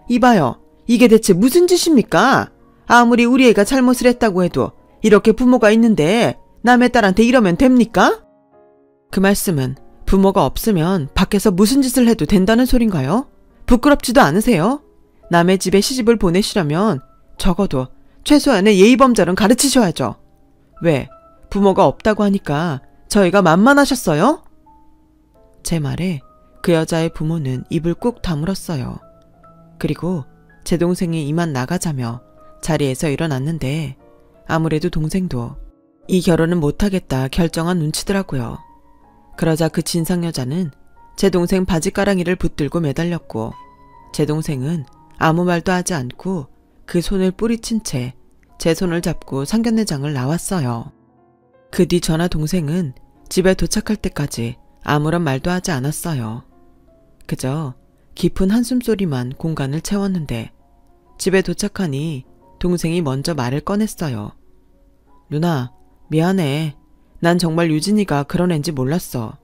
이봐요. 이게 대체 무슨 짓입니까? 아무리 우리 애가 잘못을 했다고 해도 이렇게 부모가 있는데 남의 딸한테 이러면 됩니까? 그 말씀은 부모가 없으면 밖에서 무슨 짓을 해도 된다는 소린가요? 부끄럽지도 않으세요? 남의 집에 시집을 보내시려면 적어도 최소한의 예의범절은 가르치셔야죠. 왜? 부모가 없다고 하니까 저희가 만만하셨어요? 제 말에 그 여자의 부모는 입을 꾹 다물었어요. 그리고 제 동생이 이만 나가자며 자리에서 일어났는데 아무래도 동생도 이 결혼은 못하겠다 결정한 눈치더라고요. 그러자 그 진상 여자는 제 동생 바지가랑이를 붙들고 매달렸고 제 동생은 아무 말도 하지 않고 그 손을 뿌리친 채 제 손을 잡고 상견례장을 나왔어요. 그 뒤 저나 동생은 집에 도착할 때까지 아무런 말도 하지 않았어요. 그저 깊은 한숨소리만 공간을 채웠는데 집에 도착하니 동생이 먼저 말을 꺼냈어요. 누나, 미안해. 난 정말 유진이가 그런 앤지 몰랐어.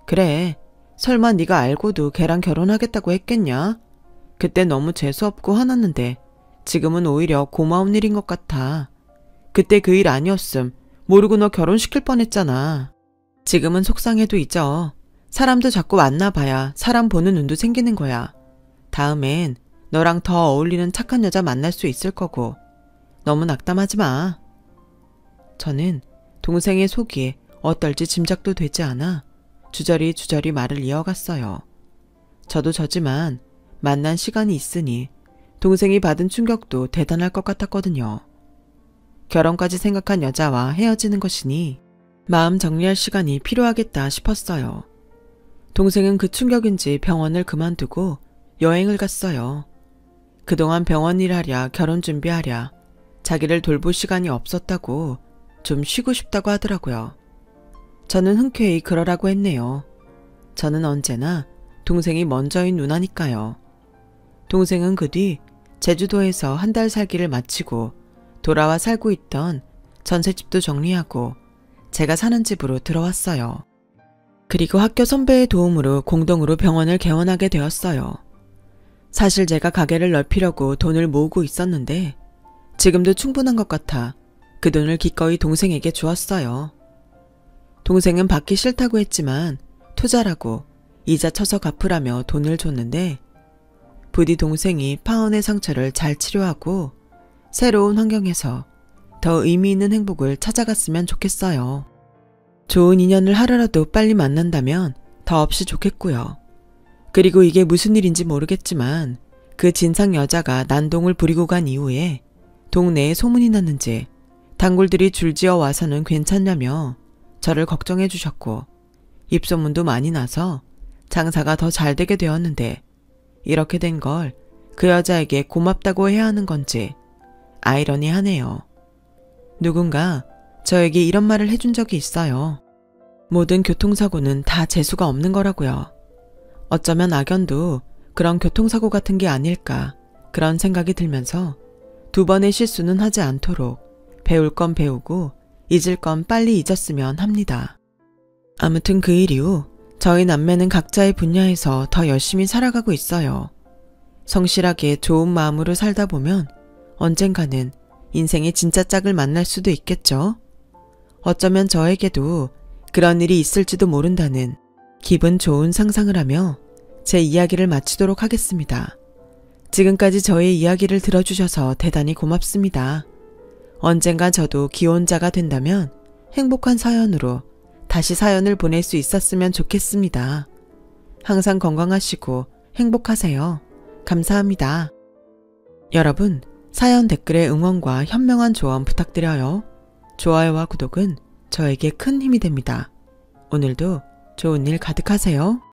그래, 설마 네가 알고도 걔랑 결혼하겠다고 했겠냐? 그때 너무 재수없고 화났는데 지금은 오히려 고마운 일인 것 같아. 그때 그 일 아니었음 모르고 너 결혼시킬 뻔했잖아. 지금은 속상해도 잊어. 사람도 자꾸 만나봐야 사람 보는 눈도 생기는 거야. 다음엔 너랑 더 어울리는 착한 여자 만날 수 있을 거고 너무 낙담하지 마. 저는 동생의 속이 어떨지 짐작도 되지 않아 주저리 말을 이어갔어요. 저도 저지만 만난 시간이 있으니 동생이 받은 충격도 대단할 것 같았거든요. 결혼까지 생각한 여자와 헤어지는 것이니 마음 정리할 시간이 필요하겠다 싶었어요. 동생은 그 충격인지 병원을 그만두고 여행을 갔어요. 그동안 병원 일하랴 결혼 준비하랴 자기를 돌볼 시간이 없었다고 좀 쉬고 싶다고 하더라고요. 저는 흔쾌히 그러라고 했네요. 저는 언제나 동생이 먼저인 누나니까요. 동생은 그 뒤 제주도에서 한 달 살기를 마치고 돌아와 살고 있던 전셋집도 정리하고 제가 사는 집으로 들어왔어요. 그리고 학교 선배의 도움으로 공동으로 병원을 개원하게 되었어요. 사실 제가 가게를 넓히려고 돈을 모으고 있었는데 지금도 충분한 것 같아 그 돈을 기꺼이 동생에게 주었어요. 동생은 받기 싫다고 했지만 투자라고 이자 쳐서 갚으라며 돈을 줬는데 부디 동생이 파혼의 상처를 잘 치료하고 새로운 환경에서 더 의미 있는 행복을 찾아갔으면 좋겠어요. 좋은 인연을 하루라도 빨리 만난다면 더없이 좋겠고요. 그리고 이게 무슨 일인지 모르겠지만 그 진상 여자가 난동을 부리고 간 이후에 동네에 소문이 났는지 단골들이 줄지어 와서는 괜찮냐며 저를 걱정해 주셨고 입소문도 많이 나서 장사가 더 잘 되게 되었는데 이렇게 된 걸 그 여자에게 고맙다고 해야 하는 건지 아이러니하네요. 누군가 저에게 이런 말을 해준 적이 있어요. 모든 교통사고는 다 재수가 없는 거라고요. 어쩌면 악연도 그런 교통사고 같은 게 아닐까 그런 생각이 들면서 두 번의 실수는 하지 않도록 배울 건 배우고 잊을 건 빨리 잊었으면 합니다. 아무튼 그 일 이후 저희 남매는 각자의 분야에서 더 열심히 살아가고 있어요. 성실하게 좋은 마음으로 살다 보면 언젠가는 인생의 진짜 짝을 만날 수도 있겠죠. 어쩌면 저에게도 그런 일이 있을지도 모른다는 기분 좋은 상상을 하며 제 이야기를 마치도록 하겠습니다. 지금까지 저의 이야기를 들어주셔서 대단히 고맙습니다. 언젠가 저도 기혼자가 된다면 행복한 사연으로 다시 사연을 보낼 수 있었으면 좋겠습니다. 항상 건강하시고 행복하세요. 감사합니다. 여러분, 사연 댓글에 응원과 현명한 조언 부탁드려요. 좋아요와 구독은 저에게 큰 힘이 됩니다. 오늘도 좋은 일 가득하세요.